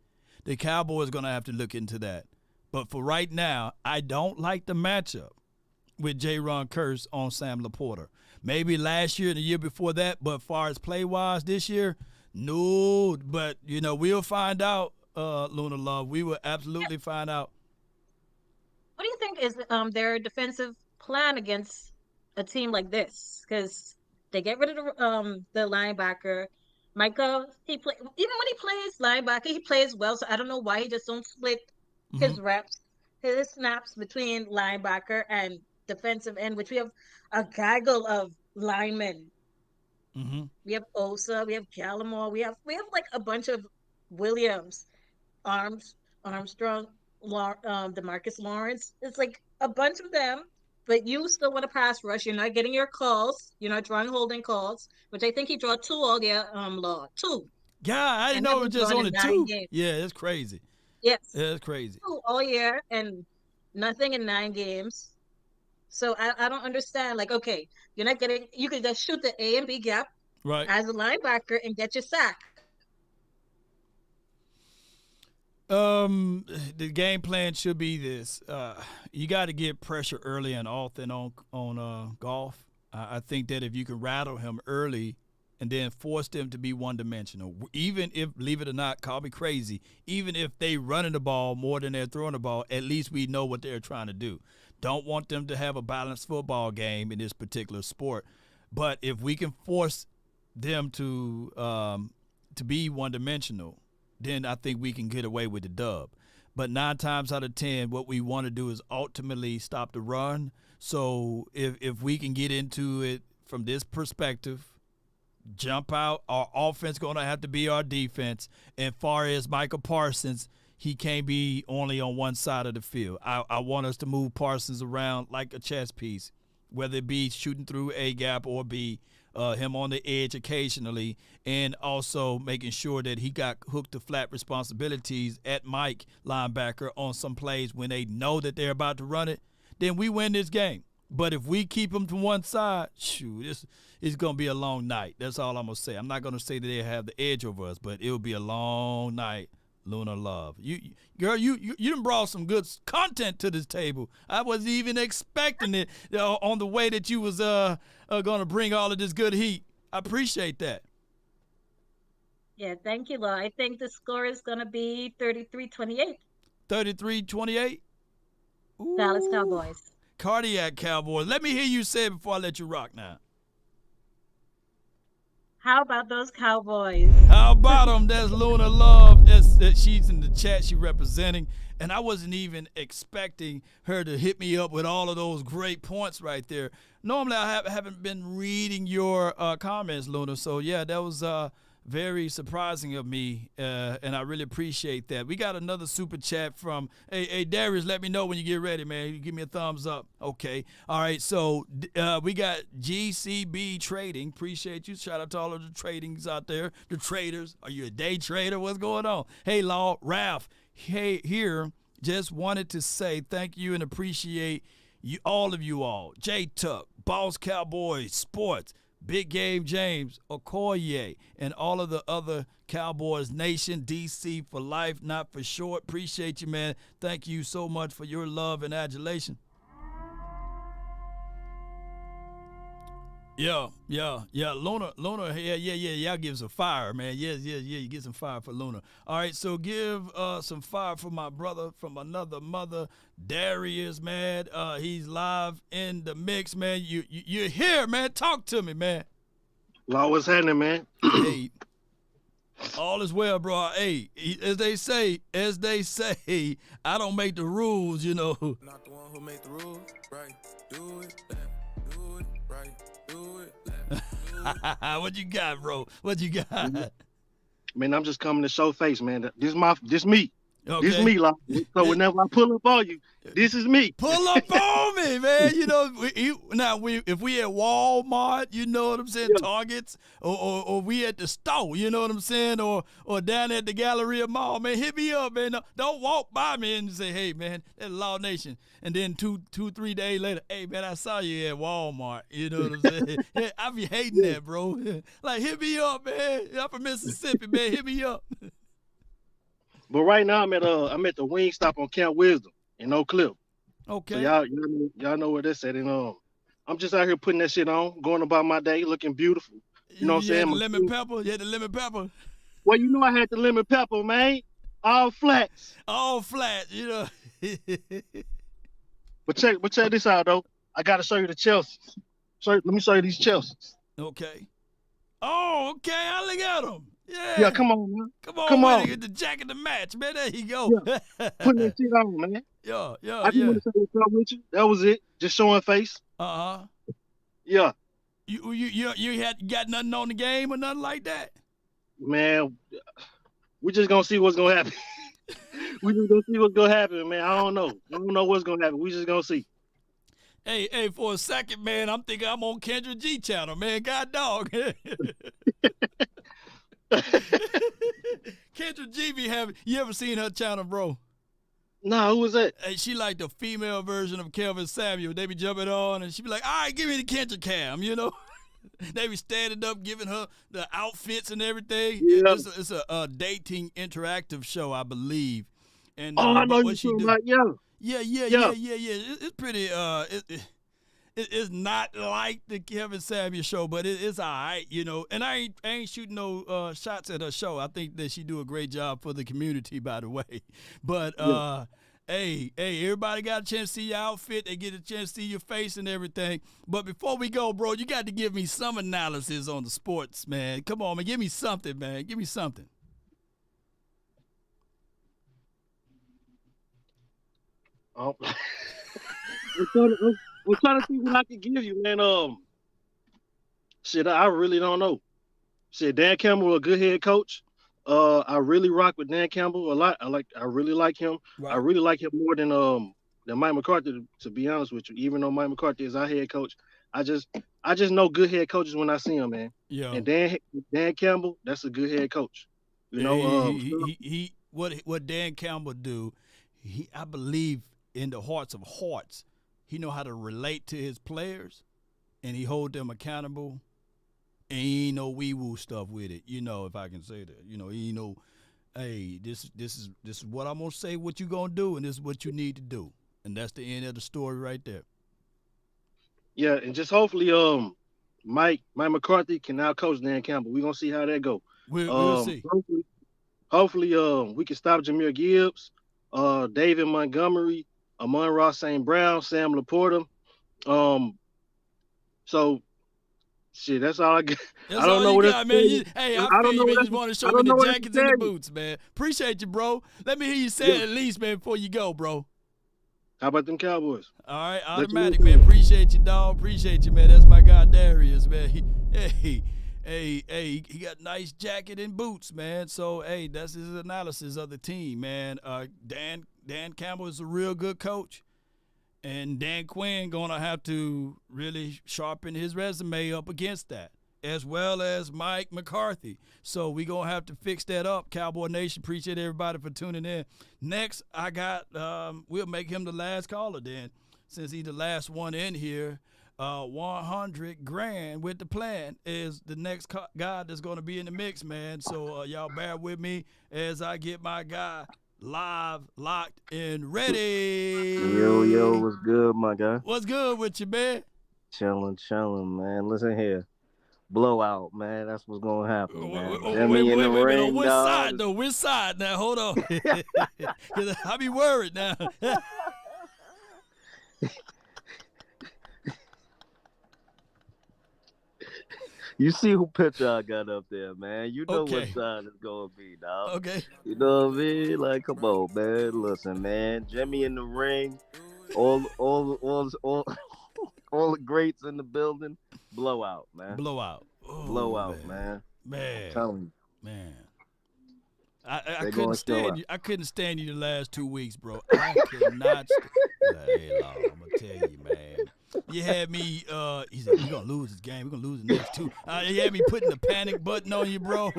The Cowboys going to have to look into that. But for right now, I don't like the matchup with J-Ron Curse on Sam Laporta. Maybe last year and the year before that, but as far as play-wise this year, no. But, we'll find out, Luna Love. We will absolutely find out. What do you think is their defensive plan against a team like this? Because they get rid of the linebacker. Micah, even when he plays linebacker, he plays well. So I don't know why he just don't split his reps, his snaps between linebacker and defensive end, which we have a gaggle of linemen. We have Osa, we have Gallimore, we have like a bunch of Williams, Armstrong, DeMarcus Lawrence. It's like a bunch of them, but you still want to pass rush. You're not getting your calls. You're not drawing holding calls, which I think he drew 2 all year. Law 2. Yeah, I didn't know it was just only 2. Games. Yeah, it's crazy. Yes, yeah, it's crazy. 2 all year and nothing in 9 games. So I don't understand. Like, okay, you're not getting. You could just shoot the A and B gap right as a linebacker and get your sack. The game plan should be this. You got to get pressure early and often on Golf. I think that if you can rattle him early and then force them to be one-dimensional, even if, believe it or not, call me crazy, even if they running the ball more than they're throwing the ball, at least we know what they're trying to do. Don't want them to have a balanced football game in this particular sport. But if we can force them to be one-dimensional, then I think we can get away with the dub. But 9 times out of 10, what we want to do is ultimately stop the run. So if we can get into it from this perspective, jump out, our offense going to have to be our defense. And far as Michael Parsons, he can't be only on one side of the field. I want us to move Parsons around like a chess piece, whether it be shooting through A gap or B, him on the edge occasionally, and also making sure that he got hooked to flat responsibilities at Mike linebacker on some plays when they know that they're about to run it, then we win this game. But if we keep them to one side, this is going to be a long night. That's all I'm going to say. I'm not going to say that they have the edge over us, but it'll be a long night. Luna Love, you done brought some good content to this table. I wasn't even expecting it on the way that you was gonna bring all of this good heat. I appreciate that. Yeah, thank you, Law. I think the score is gonna be 33-28. 33-28. Dallas Cowboys. Cardiac Cowboys. Let me hear you say it before I let you rock now. How about those Cowboys? How about them? That's Luna Love. She's in the chat. She representing. And I wasn't even expecting her to hit me up with all of those great points right there. Normally, I haven't been reading your comments, Luna. So, yeah, that was very surprising of me, and I really appreciate that. We got another super chat from, hey, Darius, let me know when you get ready, man. You give me a thumbs up. Okay. All right, so we got GCB Trading. Appreciate you. Shout out to all of the tradings out there, the traders. Are you a day trader? What's going on? Hey, Law, Ralph, hey, here, just wanted to say thank you and appreciate you, all of you all. J-Tuck, Boss Cowboys, Sports, Big Game James, Okoye, and all of the other Cowboys Nation, DC for life, not for short. Appreciate you, man. Thank you so much for your love and adulation. Yeah. Luna, y'all give some fire, man. Yeah, you get some fire for Luna. All right, so give some fire for my brother from another mother, Darius, man. He's live in the mix, man. You're here, man. Talk to me, man. Law, what's happening, man? Hey, all is well, bro. Hey, as they say, I don't make the rules, you know. Not the one who made the rules, right? Do it, left, do it right, do it left. What you got, bro? What you got? Man, I'm just coming to show face, man. This me. Okay. This me, like. So whenever I pull up on you, this is me. Pull up on me, man. You know, if we at Walmart, you know what I'm saying, Targets, or we at the store, you know what I'm saying, or down at the Galleria Mall, man, hit me up, man. Don't walk by me and say, hey, man, that's Law Nation. And then 3 days later, hey, man, I saw you at Walmart. You know what I'm saying? Yeah, I be hating that, bro. Like, hit me up, man. I'm from Mississippi, man. Hit me up. But right now I'm at the wing stop on Camp Wisdom in Oak Cliff. Okay. So y'all know where that's at. And I'm just out here putting that shit on, going about my day, looking beautiful. You know what I'm saying? The lemon pepper? You had the lemon pepper? Well, you know I had the lemon pepper, man. All flats. All flat, you know. But check this out though. I gotta show you the Chelseas. Let me show you these Chelseas. Okay. Oh, okay. I look at them. Yeah, come on, man. Come on. Get the jacket to match, man. There you go. Yeah. Putting that shit on, man. Yeah. I just want to say what's up with you. That was it. Just showing face. Yeah. You had got nothing on the game or nothing like that? Man, we just gonna see what's gonna happen. We just gonna see what's gonna happen, man. I don't know what's gonna happen. We just gonna see. Hey, for a second, man, I'm thinking I'm on Kendra G channel, man. God dog. Kendra G be having. You ever seen her channel, bro? Nah, who was that? Hey, she like the female version of Kelvin Samuel. They be jumping on, and she be like, "All right, give me the Kendra cam," you know. They be standing up, giving her the outfits and everything. Yeah. It's a dating interactive show, I believe. And I know what you about. Yeah. It's pretty. It's not like the Kevin Samuel show, but it's all right, you know. And I ain't shooting no shots at her show. I think that she do a great job for the community, by the way. But hey, everybody got a chance to see your outfit. They get a chance to see your face and everything. But before we go, bro, you got to give me some analysis on the sports, man. Come on, man. Give me something, man. Give me something. Oh. I'm trying to see what I can give you, man. Shit, I really don't know. Shit, Dan Campbell, a good head coach. I really rock with Dan Campbell a lot. I really like him. Right. I really like him more than Mike McCarthy, to be honest with you. Even though Mike McCarthy is our head coach, I just know good head coaches when I see them, man. Yeah. And Dan Campbell, that's a good head coach. You know, what Dan Campbell do, I believe in the hearts of hearts, he know how to relate to his players, and he hold them accountable. And he ain't no wee-woo stuff with it, you know, if I can say that. You know, he know, hey, this is what I'm gonna say, what you gonna do, and this is what you need to do. And that's the end of the story right there. Yeah, and just hopefully Mike McCarthy can now coach Dan Campbell. We're gonna see how that go. We'll see. Hopefully we can stop Jahmyr Gibbs, David Montgomery, Amon-Ra St. Brown, Sam Laporta. So shit, that's all I got. I don't know what else. Hey, I feel you, man. You just want to show me the jackets and the boots, man. Appreciate you, bro. Let me hear you say it at least, man, before you go, bro. How about them Cowboys? All right, automatic, man. Appreciate you, dog. Appreciate you, man. That's my guy, Darius, man. He got nice jacket and boots, man. So, hey, that's his analysis of the team, man. Dan Campbell is a real good coach. And Dan Quinn going to have to really sharpen his resume up against that, as well as Mike McCarthy. So we going to have to fix that up. Cowboy Nation, appreciate everybody for tuning in. Next, I got, we'll make him the last caller then, since he's the last one in here. 100 grand with the plan is the next guy that's going to be in the mix, man. So y'all bear with me as I get my guy live, locked, and ready. Yo, what's good, my guy? What's good with you, man? Chilling, man. Listen here. Blowout, man. That's what's going to happen, man. Wait, on which side, though? Which side? Now, hold on. I be worried now. You see who picture I got up there, man. You know what side it's going to be, dog. Okay. You know what I mean? Like, come on, man. Listen, man. Jimmy in the ring. All all the greats in the building. Blowout, man. Blowout. Oh, Blowout, man. Man. I'm telling you. Man. I couldn't stand you. I couldn't stand you the last 2 weeks, bro. I could not. Hey, Lord, I'm gonna tell you, man. You had me. He said, "We're gonna lose this game. We're gonna lose the next 2." You had me putting the panic button on you, bro.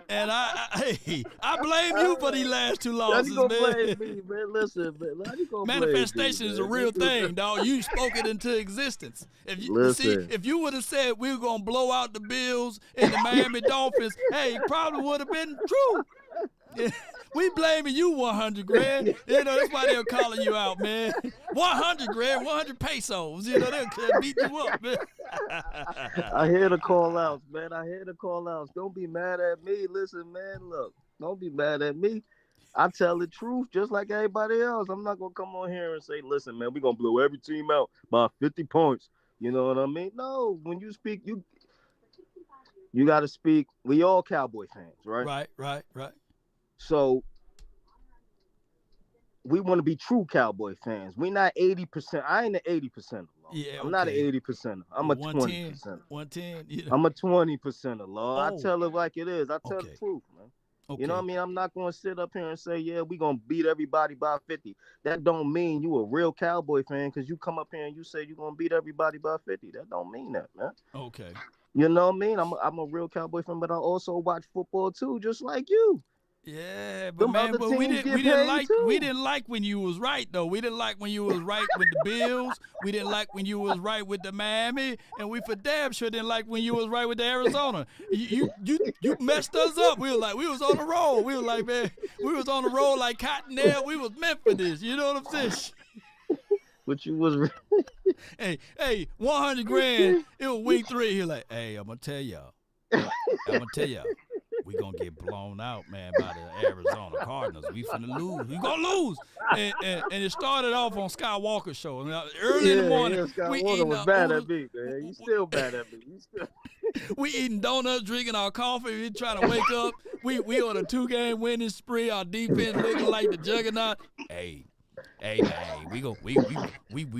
And I blame you for these last 2 losses, you gonna man. blame me, man? Listen, man. You gonna Manifestation blame me, is a man. real thing, dog. You spoke it into existence. If you would have said we were gonna blow out the Bills and the Miami Dolphins, hey, it probably would have been true. We blaming you 100 grand. You know, that's why they're calling you out, man. 100 grand, 100 pesos. You know, they'll beat you up, man. I hear the call outs, man. I hear the call outs. Don't be mad at me. Listen, man, look, don't be mad at me. I tell the truth just like everybody else. I'm not gonna come on here and say, listen, man, we're gonna blow every team out by 50 points. You know what I mean? No, when you speak, you gotta speak. We all Cowboy fans, right? Right. So we want to be true Cowboy fans. We're not 80%. I ain't an 80%. Yeah, I'm not an 80%. I'm a 20%. 110. Yeah. I'm a 20%, Lord. I Oh. tell it like it is. I tell the truth, man. Okay. You know what I mean? I'm not going to sit up here and say, yeah, we're going to beat everybody by 50. That don't mean you a real Cowboy fan because you come up here and you say you're going to beat everybody by 50. That don't mean that, man. Okay. You know what I mean? I'm a real Cowboy fan, but I also watch football too, just like you. Yeah, but Them man, other but teams we get didn't paid like too. we didn't like when you was right though. We didn't like when you was right with the Bills. We didn't like when you was right with the Miami, and we for damn sure didn't like when you was right with the Arizona. You messed us up. We was on the roll. We was like, man, we was on the roll like Cottonelle. We was meant for this. You know what I'm saying? But you was hey, 100 grand. It was week 3. He like, hey, I'm gonna tell y'all. We gonna get blown out, man, by the Arizona Cardinals. We finna lose. We gonna lose. And it started off on Skywalker's show. Early in the morning, Skywalker was bad at me, man. He's still bad at me. We eating donuts, drinking our coffee. We trying to wake up. We on a 2-game winning spree. Our defense looking like the juggernaut. Hey, man, we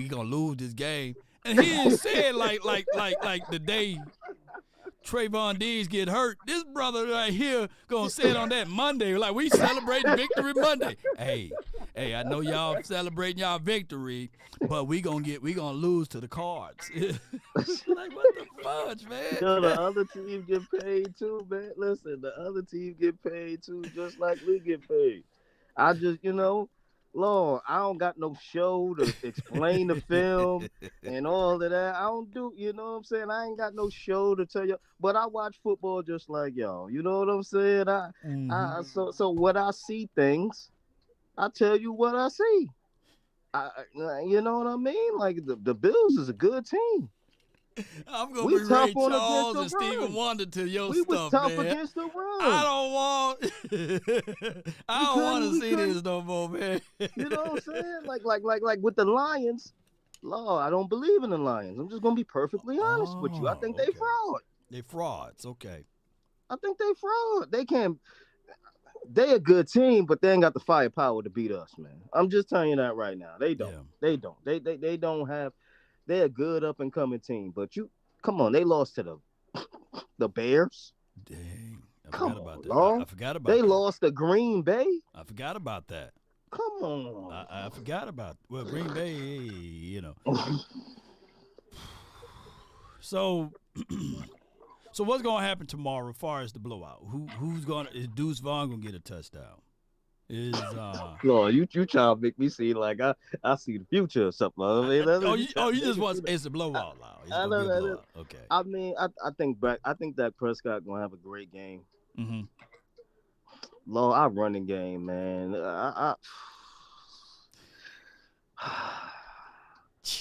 gonna lose this game. And he ain't said like the day Trayvon Diggs get hurt. This brother right here gonna say it on that Monday. Like, we celebrating victory Monday. Hey, I know y'all celebrating y'all victory, but we gonna lose to the Cards. Like, what the fudge, man? Yo, the other team get paid too, man. Listen, the other team get paid too, just like we get paid. I just, Lord, I don't got no show to explain the film and all of that. I don't do, you know what I'm saying? I ain't got no show to tell you, but I watch football just like y'all. You know what I'm saying? So what I see things, I tell you what I see. You know what I mean? Like the Bills is a good team. I'm gonna be Ray Charles and Stephen Wonder to your stuff, man. We was tough against the run. I don't want to see this no more, man. You know what I'm saying? Like with the Lions, Lord, I don't believe in the Lions. I'm just gonna be perfectly honest with you. I think they fraud. They frauds, okay. I think they fraud. They a good team, but they ain't got the firepower to beat us, man. I'm just telling you that right now. They don't. Yeah. They don't have. They're a good up and coming team, but come on, they lost to the Bears. Dang, I forgot about that. I forgot about that. They lost to Green Bay. I forgot about that. Come on. I forgot about Green Bay. So what's gonna happen tomorrow as far as the blowout? Is Deuce Vaughn gonna get a touchdown? Lord, you trying to make me see like I see the future or something. I mean, you just want it's a blowout now. I know that is. Okay. I mean, I think Dak Prescott gonna have a great game. Mm-hmm. Lord, our running game, man.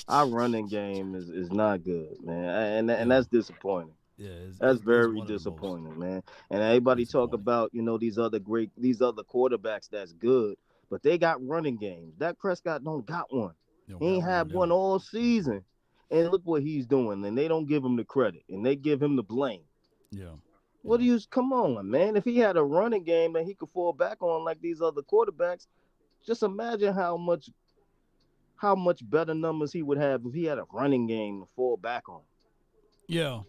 Our running game is not good, man, and that's disappointing. Yeah, that's very disappointing, man. And everybody talk about, these other quarterbacks that's good, but they got running games. Dak Prescott don't got one. He ain't had one all season. And look what he's doing. And they don't give him the credit. And they give him the blame. Yeah. Come on, man. If he had a running game that he could fall back on like these other quarterbacks, just imagine how how much better numbers he would have if he had a running game to fall back on. Yeah,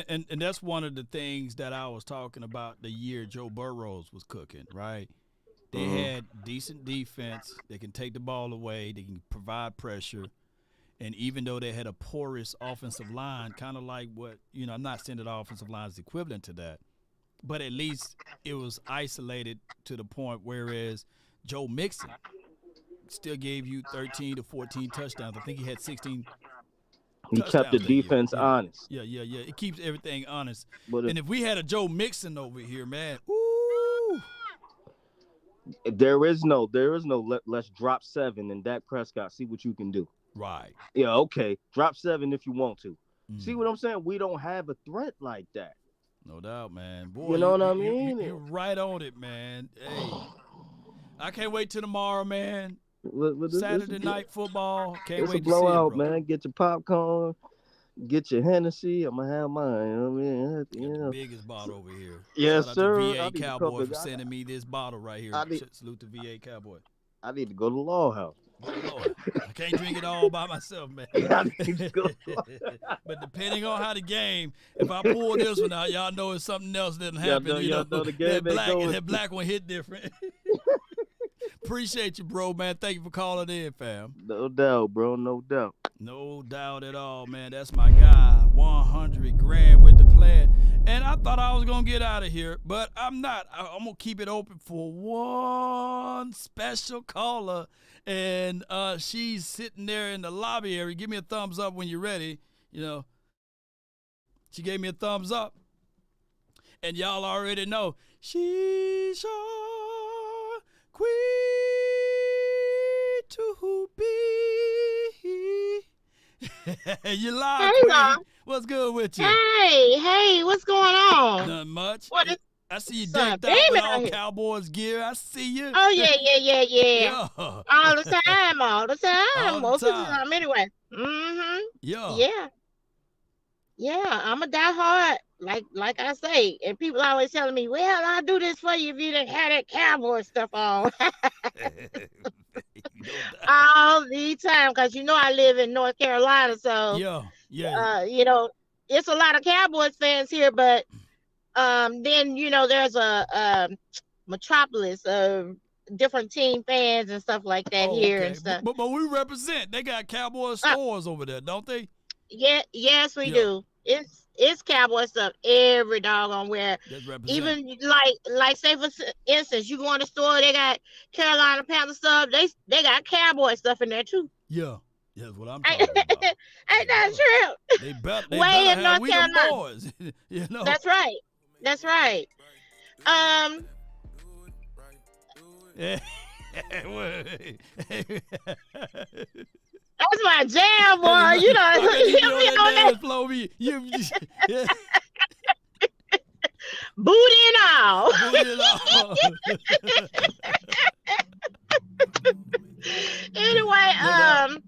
and that's one of the things that I was talking about the year Joe Burrows was cooking, right? They had decent defense. They can take the ball away. They can provide pressure. And even though they had a porous offensive line, kind of like what, I'm not saying that our offensive line is equivalent to that, but at least it was isolated to the point whereas Joe Mixon still gave you 13 to 14 touchdowns. I think he had 16 He kept the defense honest. Yeah. It keeps everything honest. But and if we had a Joe Mixon over here, man, ooh. There is no let's drop 7 and Dak Prescott, see what you can do. Right. Yeah, okay. Drop 7 if you want to. See what I'm saying? We don't have a threat like that. No doubt, man. Boy, you know what I mean? You're right on it, man. Hey, I can't wait till tomorrow, man. Saturday night football. Can't wait to see it, bro. Man. Get your popcorn. Get your Hennessy. I'm going to have mine. You know what I mean? The biggest bottle over here. Yes, Shout sir. out to VA Cowboy for sending me this bottle right here. Salute to VA Cowboy. I need to go to the law house. Lord, I can't drink it all by myself, man. But depending on how the game, if I pull this one out, y'all know it's something else didn't happen. That black one hit different. Appreciate you, bro, man. Thank you for calling in, fam. No doubt, bro. No doubt. No doubt at all, man. That's my guy. 100 grand with the plan. And I thought I was going to get out of here, but I'm not. I'm going to keep it open for one special caller. And she's sitting there in the lobby area. Give me a thumbs up when you're ready. She gave me a thumbs up. And y'all already know. She's a queen to be. You live, hey, Queen. What's good with you? Hey, what's going on? Nothing much. What is I see you decked out with all Cowboys gear. I see you. Oh, yeah. All the time. Most of the time, anyway. Mm-hmm. Yeah, I'm a diehard, like I say. And people always telling me, well, I'll do this for you if you didn't have that Cowboy stuff on. All the time, because I live in North Carolina, so it's a lot of Cowboys fans here, but then there's a metropolis of different team fans and stuff like that here and stuff. But we represent. They got Cowboy stores over there, don't they? Yeah, yes, we do. It's Cowboy stuff every doggone where. Even like say for instance, you go in the store, they got Carolina Panther stuff. They got Cowboy stuff in there too. Yeah, that's what I'm talking about. Ain't that true? They better in have North Carolina. Boys. That's right. Yeah. That's my jam, boy. You know flow me. Booty and all. Anyway, I'm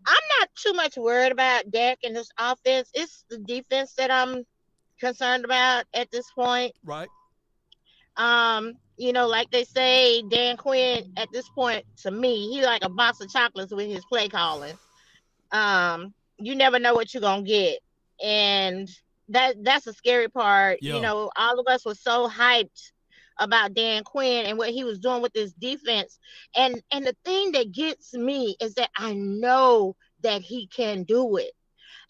not too much worried about Dak and his offense. It's the defense that I'm concerned about at this point. Right. Like they say, Dan Quinn, at this point, to me, he like a box of chocolates with his play calling. You never know what you're going to get. And that's a scary part. Yeah. All of us were so hyped about Dan Quinn and what he was doing with this defense. And the thing that gets me is that I know that he can do it.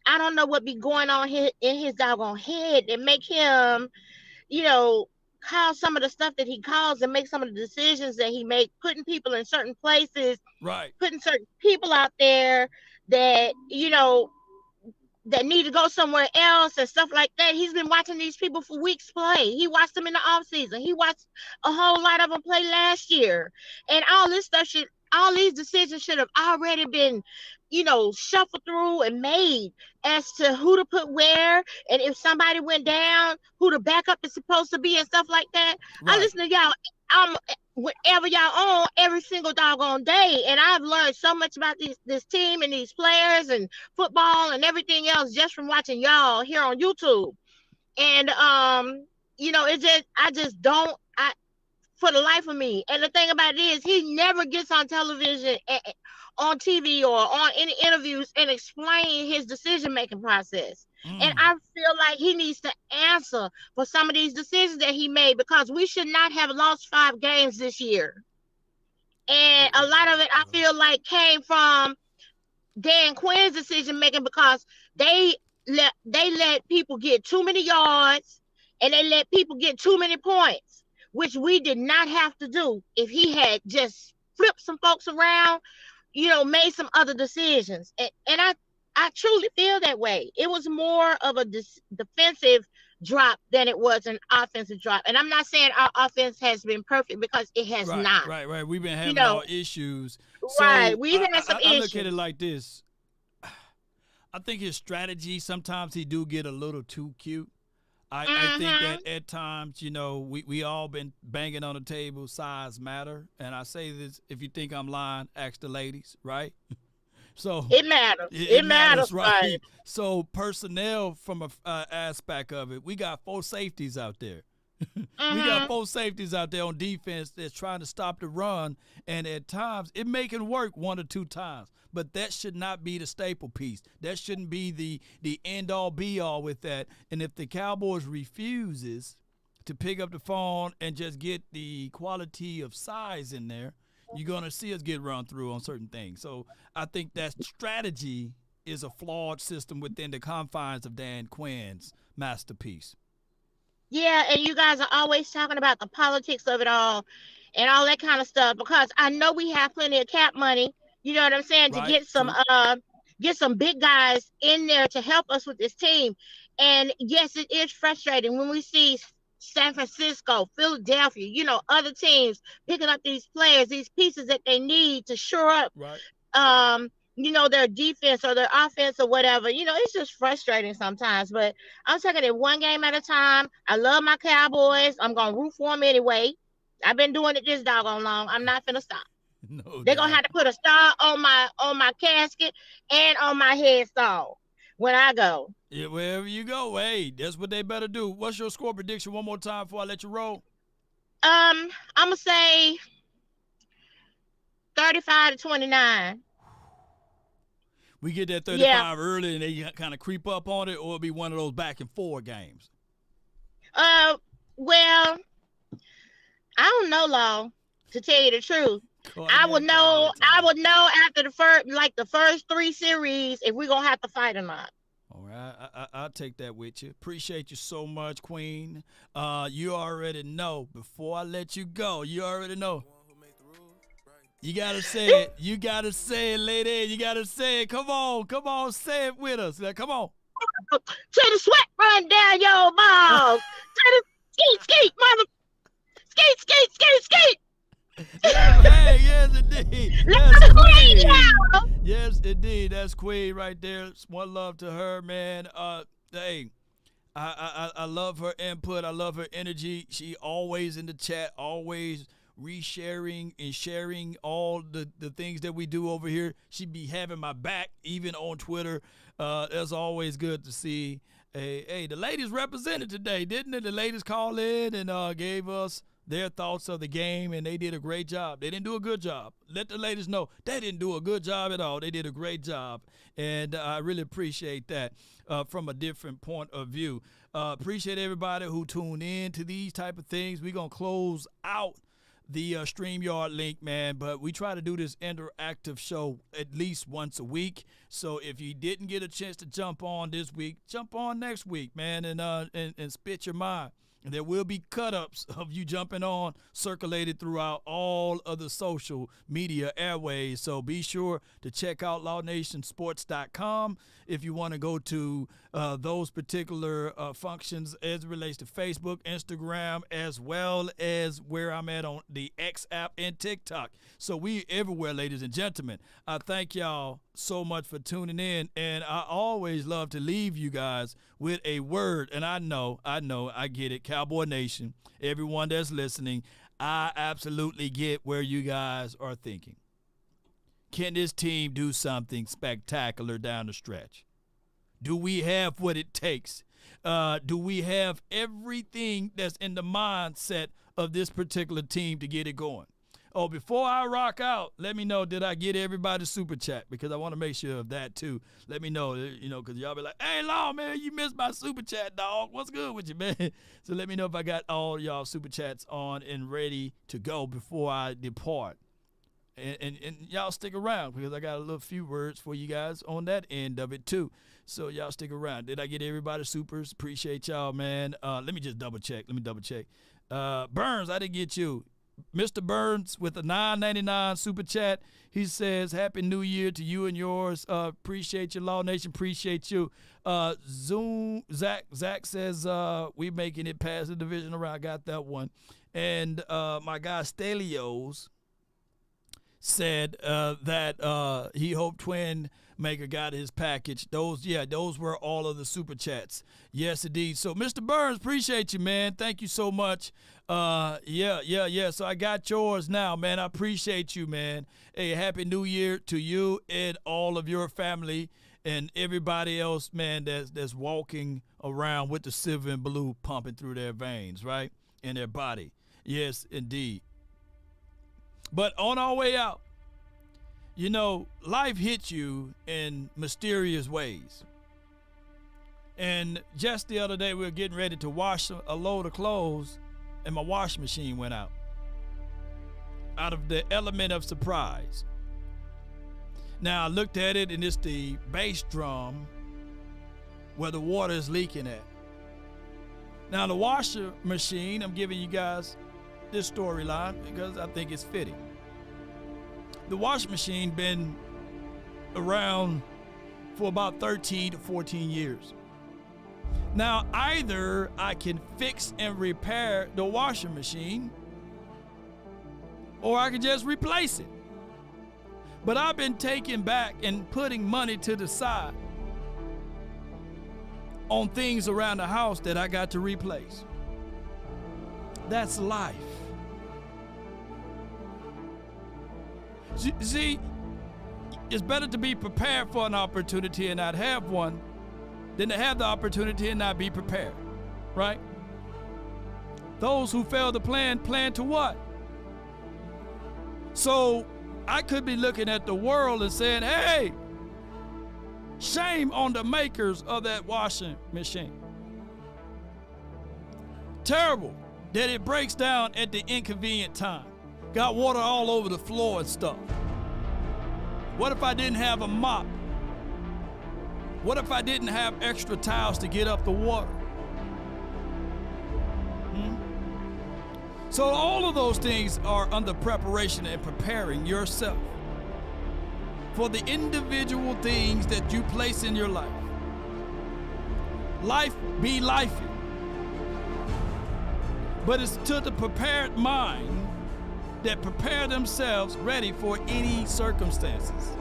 I don't know what be going on in his doggone head that make him, call some of the stuff that he calls and make some of the decisions that he makes, putting people in certain places, right? Putting certain people out there that, that need to go somewhere else and stuff like that. He's been watching these people for weeks play. He watched them in the off season. He watched a whole lot of them play last year. And all these decisions should have already been, shuffled through and made as to who to put where, and if somebody went down, who the backup is supposed to be and stuff like that. Right. I listen to y'all whenever y'all on every single doggone day, and I've learned so much about this team and these players and football and everything else just from watching y'all here on YouTube. And for the life of me. And the thing about it is, he never gets on television, on TV, or on any interviews and explain his decision-making process. And I feel like he needs to answer for some of these decisions that he made, because we should not have lost 5 games this year. And a lot of it, I feel like, came from Dan Quinn's decision-making, because they let people get too many yards and they let people get too many points, which we did not have to do if he had just flipped some folks around, made some other decisions. And I truly feel that way. It was more of a defensive drop than it was an offensive drop. And I'm not saying our offense has been perfect, because it has not. Right. We've been having our issues. Right. We've had some issues. I look at it like this. I think his strategy, sometimes he do get a little too cute. I think that at times, we all been banging on the table, size matter. And I say this, if you think I'm lying, ask the ladies, right? So it matters. It matters, right? So personnel, from a aspect of it, we got 4 safeties out there. We got 4 safeties out there on defense that's trying to stop the run, and at times it making work 1 or 2 times. But that should not be the staple piece. That shouldn't be the end all be all with that. And if the Cowboys refuses to pick up the phone and just get the quality of size in there, you're going to see us get run through on certain things. So I think that strategy is a flawed system within the confines of Dan Quinn's masterpiece. Yeah, and you guys are always talking about the politics of it all and all that kind of stuff, because I know we have plenty of cap money, you know what I'm saying, to get some big guys in there to help us with this team. And yes, it is frustrating when we see San Francisco, Philadelphia, other teams picking up these players, these pieces that they need to shore up, their defense or their offense or whatever. It's just frustrating sometimes, but I'm taking it one game at a time. I love my Cowboys. I'm going to root for them anyway. I've been doing it this doggone long. I'm not finna stop. They're going to have to put a star on my casket and on my headstone when I go. Yeah, wherever you go, hey, that's what they better do. What's your score prediction one more time before I let you roll? I'm going to say 35-29. We get that 35 early and they kind of creep up on it, or it'll be one of those back and forth games? Well, I don't know, Law, to tell you the truth. I would know after the first 3 series if we're going to have to fight or not. All right, I'll take that with you. Appreciate you so much, Queen. You already know. Before I let you go, you already know. You got to say it. You got to say it, lady. You got to say it. Come on, say it with us. Come on. To the sweat run down your balls. To the skeet, mother. Skeet. Hey, yes, indeed. That's Queen. Yes, indeed. That's Queen right there. One love to her, man. Hey, I love her input. I love her energy. She always in the chat, always resharing and sharing all the things that we do over here. She be having my back, even on Twitter. That's always good to see. Hey, the ladies represented today, didn't it? The ladies called in and gave us their thoughts of the game, and they did a great job. They didn't do a good job. Let the ladies know they didn't do a good job at all. They did a great job, and I really appreciate that from a different point of view. Appreciate everybody who tuned in to these type of things. We're going to close out the StreamYard link, man, but we try to do this interactive show at least once a week. So if you didn't get a chance to jump on this week, jump on next week, man, and spit your mind. And there will be cut-ups of you jumping on, circulated throughout all of the social media airways. So be sure to check out LawNationSports.com if you want to go to those particular functions as it relates to Facebook, Instagram, as well as where I'm at on the X app and TikTok. So we everywhere, ladies and gentlemen. I thank y'all so much for tuning in, and I always love to leave you guys with a word. And I know, I get it, Cowboy Nation, everyone that's listening, I absolutely get where you guys are thinking. Can this team do something spectacular down the stretch? Do we have what it takes? Do we have everything that's in the mindset of this particular team to get it going. Oh, before I rock out, let me know, did I get everybody's super chat? Because I want to make sure of that too. Let me know, because y'all be like, hey, Law, man, you missed my super chat, dog. What's good with you, man? So let me know if I got all y'all super chats on and ready to go before I depart. And y'all stick around because I got a little few words for you guys on that end of it too. So y'all stick around. Did I get everybody's supers? Appreciate y'all, man. Let me just double check. Burns, I didn't get you. Mr. Burns with a $9.99 super chat. He says, Happy New Year to you and yours. Appreciate you, Law Nation. Appreciate you. Zach says, we making it past the divisional round. Got that one. And my guy Stelios said that he hoped Twin Maker got his package. Those were all of the super chats. Yes, indeed. So, Mr. Burns, appreciate you, man. Thank you so much. Yeah. So I got yours now, man. I appreciate you, man. Hey, Happy New Year to you and all of your family and everybody else, man, that's walking around with the silver and blue pumping through their veins, right? In their body. Yes, indeed. But on our way out, life hits you in mysterious ways. And just the other day, we were getting ready to wash a load of clothes, and my washing machine went out of the element of surprise. Now, I looked at it, and it's the bass drum where the water is leaking at. Now, the washer machine, I'm giving you guys this storyline because I think it's fitting. The washing machine been around for about 13 to 14 years. Now, either I can fix and repair the washing machine or I can just replace it. But I've been taking back and putting money to the side on things around the house that I got to replace. That's life. See, it's better to be prepared for an opportunity and not have one than to have the opportunity and not be prepared, right? Those who fail to plan to what? So I could be looking at the world and saying, hey, shame on the makers of that washing machine. Terrible that it breaks down at the inconvenient time. Got water all over the floor and stuff. What if I didn't have a mop? What if I didn't have extra towels to get up the water? So all of those things are under preparation and preparing yourself for the individual things that you place in your life. Life be lifing. But it's to the prepared mind that prepare themselves ready for any circumstances.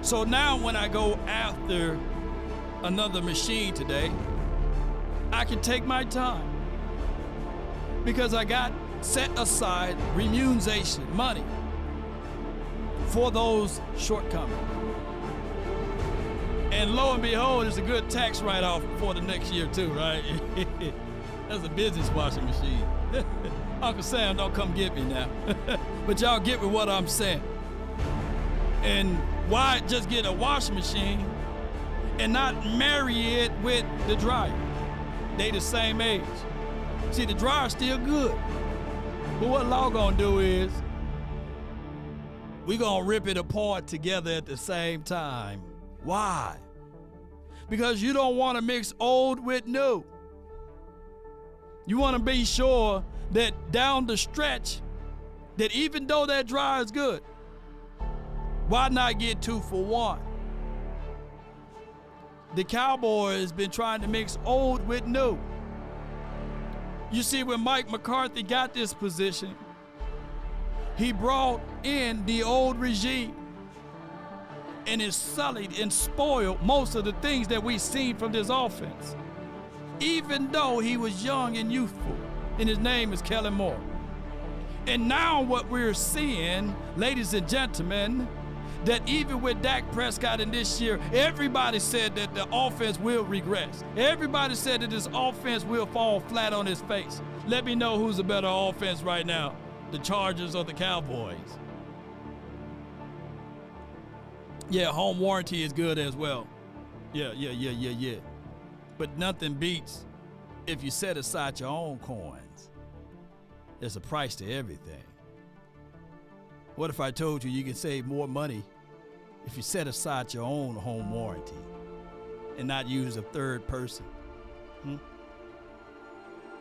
So now when I go after another machine today, I can take my time because I got set aside remuneration money for those shortcomings. And lo and behold, it's a good tax write-off for the next year too, right? That's a business washing machine. Uncle Sam, don't come get me now. But y'all get me what I'm saying. And why just get a washing machine and not marry it with the dryer? They the same age. See, the dryer's still good. But what Law gonna do is we gonna rip it apart together at the same time. Why? Because you don't want to mix old with new. You want to be sure that down the stretch, that even though that dryer is good, why not get 2 for 1? The Cowboys been trying to mix old with new. You see, when Mike McCarthy got this position, he brought in the old regime and it sullied and spoiled most of the things that we've seen from this offense, even though he was young and youthful, and his name is Kellen Moore. And now what we're seeing, ladies and gentlemen, that even with Dak Prescott in this year, everybody said that the offense will regress. Everybody said that this offense will fall flat on its face. Let me know who's a better offense right now, the Chargers or the Cowboys. Yeah, home warranty is good as well. Yeah. But nothing beats if you set aside your own coins. There's a price to everything. What if I told you can save more money if you set aside your own home warranty and not use a third person?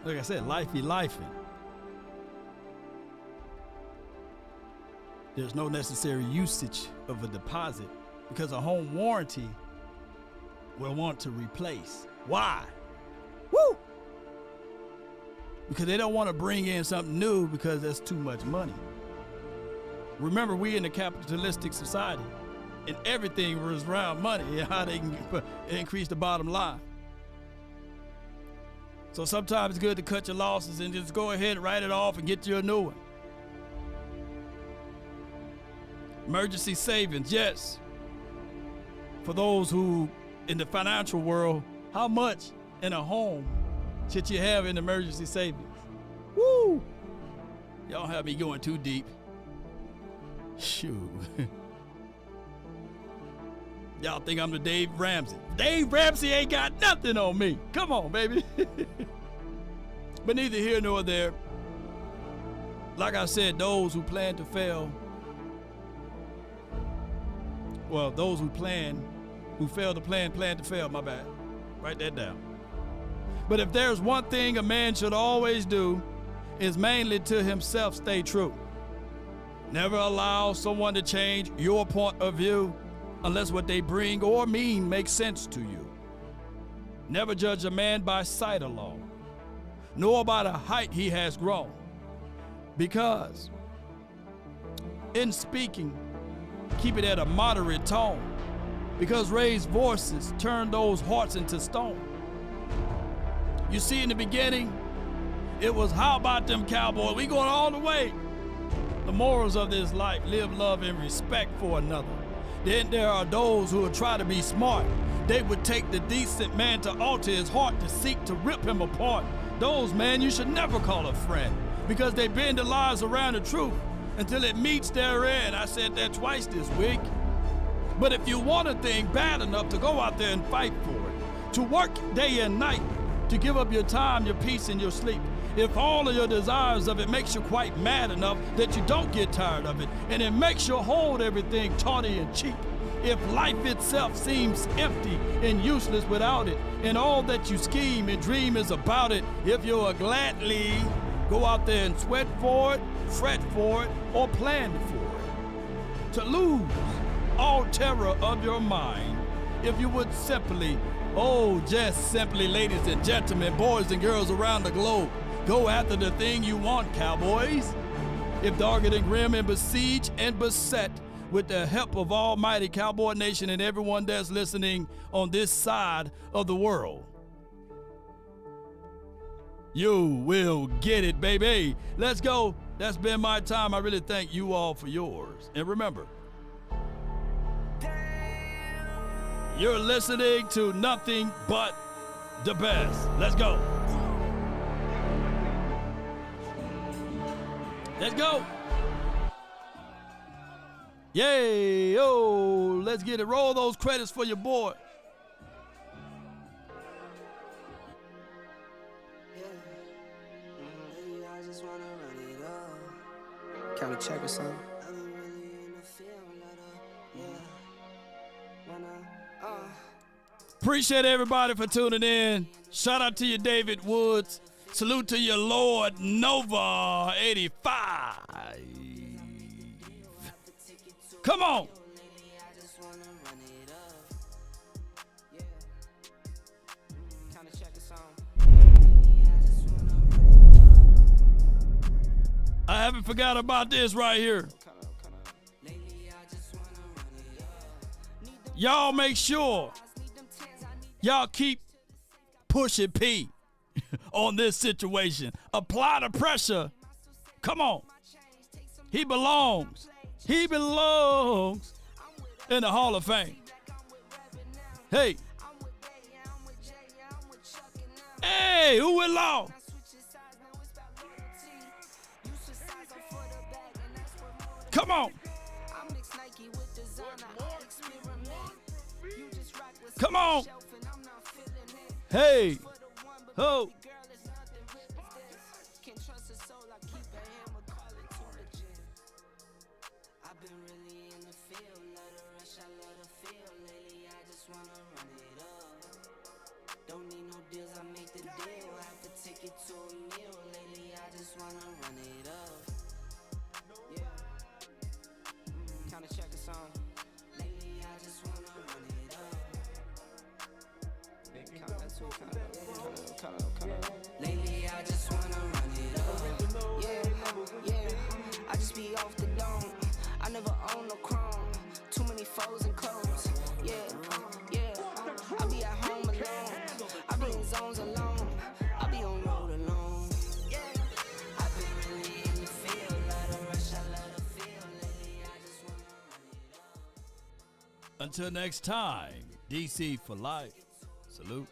Like I said, life be lifing. There's no necessary usage of a deposit because a home warranty will want to replace. Why? Woo! Because they don't want to bring in something new because that's too much money. Remember, we in a capitalistic society, and everything was around money and how they can increase the bottom line. So sometimes it's good to cut your losses and just go ahead and write it off and get you a new one. Emergency savings, yes. For those who in the financial world, how much in a home should you have in emergency savings? Woo! Y'all have me going too deep. Shoot. Y'all think I'm the Dave Ramsey. Dave Ramsey ain't got nothing on me. Come on, baby. But neither here nor there. Like I said, those who plan to fail, well, those who fail to plan to fail, my bad. Write that down. But if there's one thing a man should always do, is mainly to himself stay true. Never allow someone to change your point of view unless what they bring or mean makes sense to you. Never judge a man by sight alone, nor by the height he has grown. Because in speaking, keep it at a moderate tone, because raised voices turn those hearts into stone. You see, in the beginning, it was, how about them Cowboys? We going all the way. The morals of this life: live, love, and respect for another. Then there are those who will try to be smart. They would take the decent man to alter his heart to seek to rip him apart. Those, man, you should never call a friend, because they bend the lies around the truth until it meets their end. I said that twice this week. But if you want a thing bad enough to go out there and fight for it, to work day and night, to give up your time, your peace, and your sleep, if all of your desires of it makes you quite mad enough that you don't get tired of it, and it makes you hold everything tawny and cheap, if life itself seems empty and useless without it, and all that you scheme and dream is about it, if you'll gladly go out there and sweat for it, fret for it, or plan for it, to lose all terror of your mind, if you would simply, just simply, ladies and gentlemen, boys and girls around the globe, go after the thing you want, Cowboys. If dogged and grim and besieged and beset, with the help of almighty Cowboy Nation and everyone that's listening on this side of the world, you will get it, baby. Let's go. That's been my time. I really thank you all for yours. And remember, you're listening to nothing but the best. Let's go. Let's go. Yay. Oh, let's get it. Roll those credits for your boy. Can we check or something? Appreciate everybody for tuning in. Shout out to you, David Woods. Salute to your Lord Nova 85. Come on. I haven't forgot about this right here. Y'all make sure y'all keep pushing P on this situation. Apply the pressure. Come on. He belongs. He belongs in the Hall of Fame. Hey. Hey, who went long? Come on. Come on. Hey. Ho. Lately, I just wanna run it up. Yeah. I just be off the dome. I never own no chrome. Too many foes and clothes. Yeah. I be at home alone. I be in zones alone. I be on road alone. I've been really in the field. Let her rush, I let her feel. Lately, I just wanna run it up. Until next time, DC for life. Salute.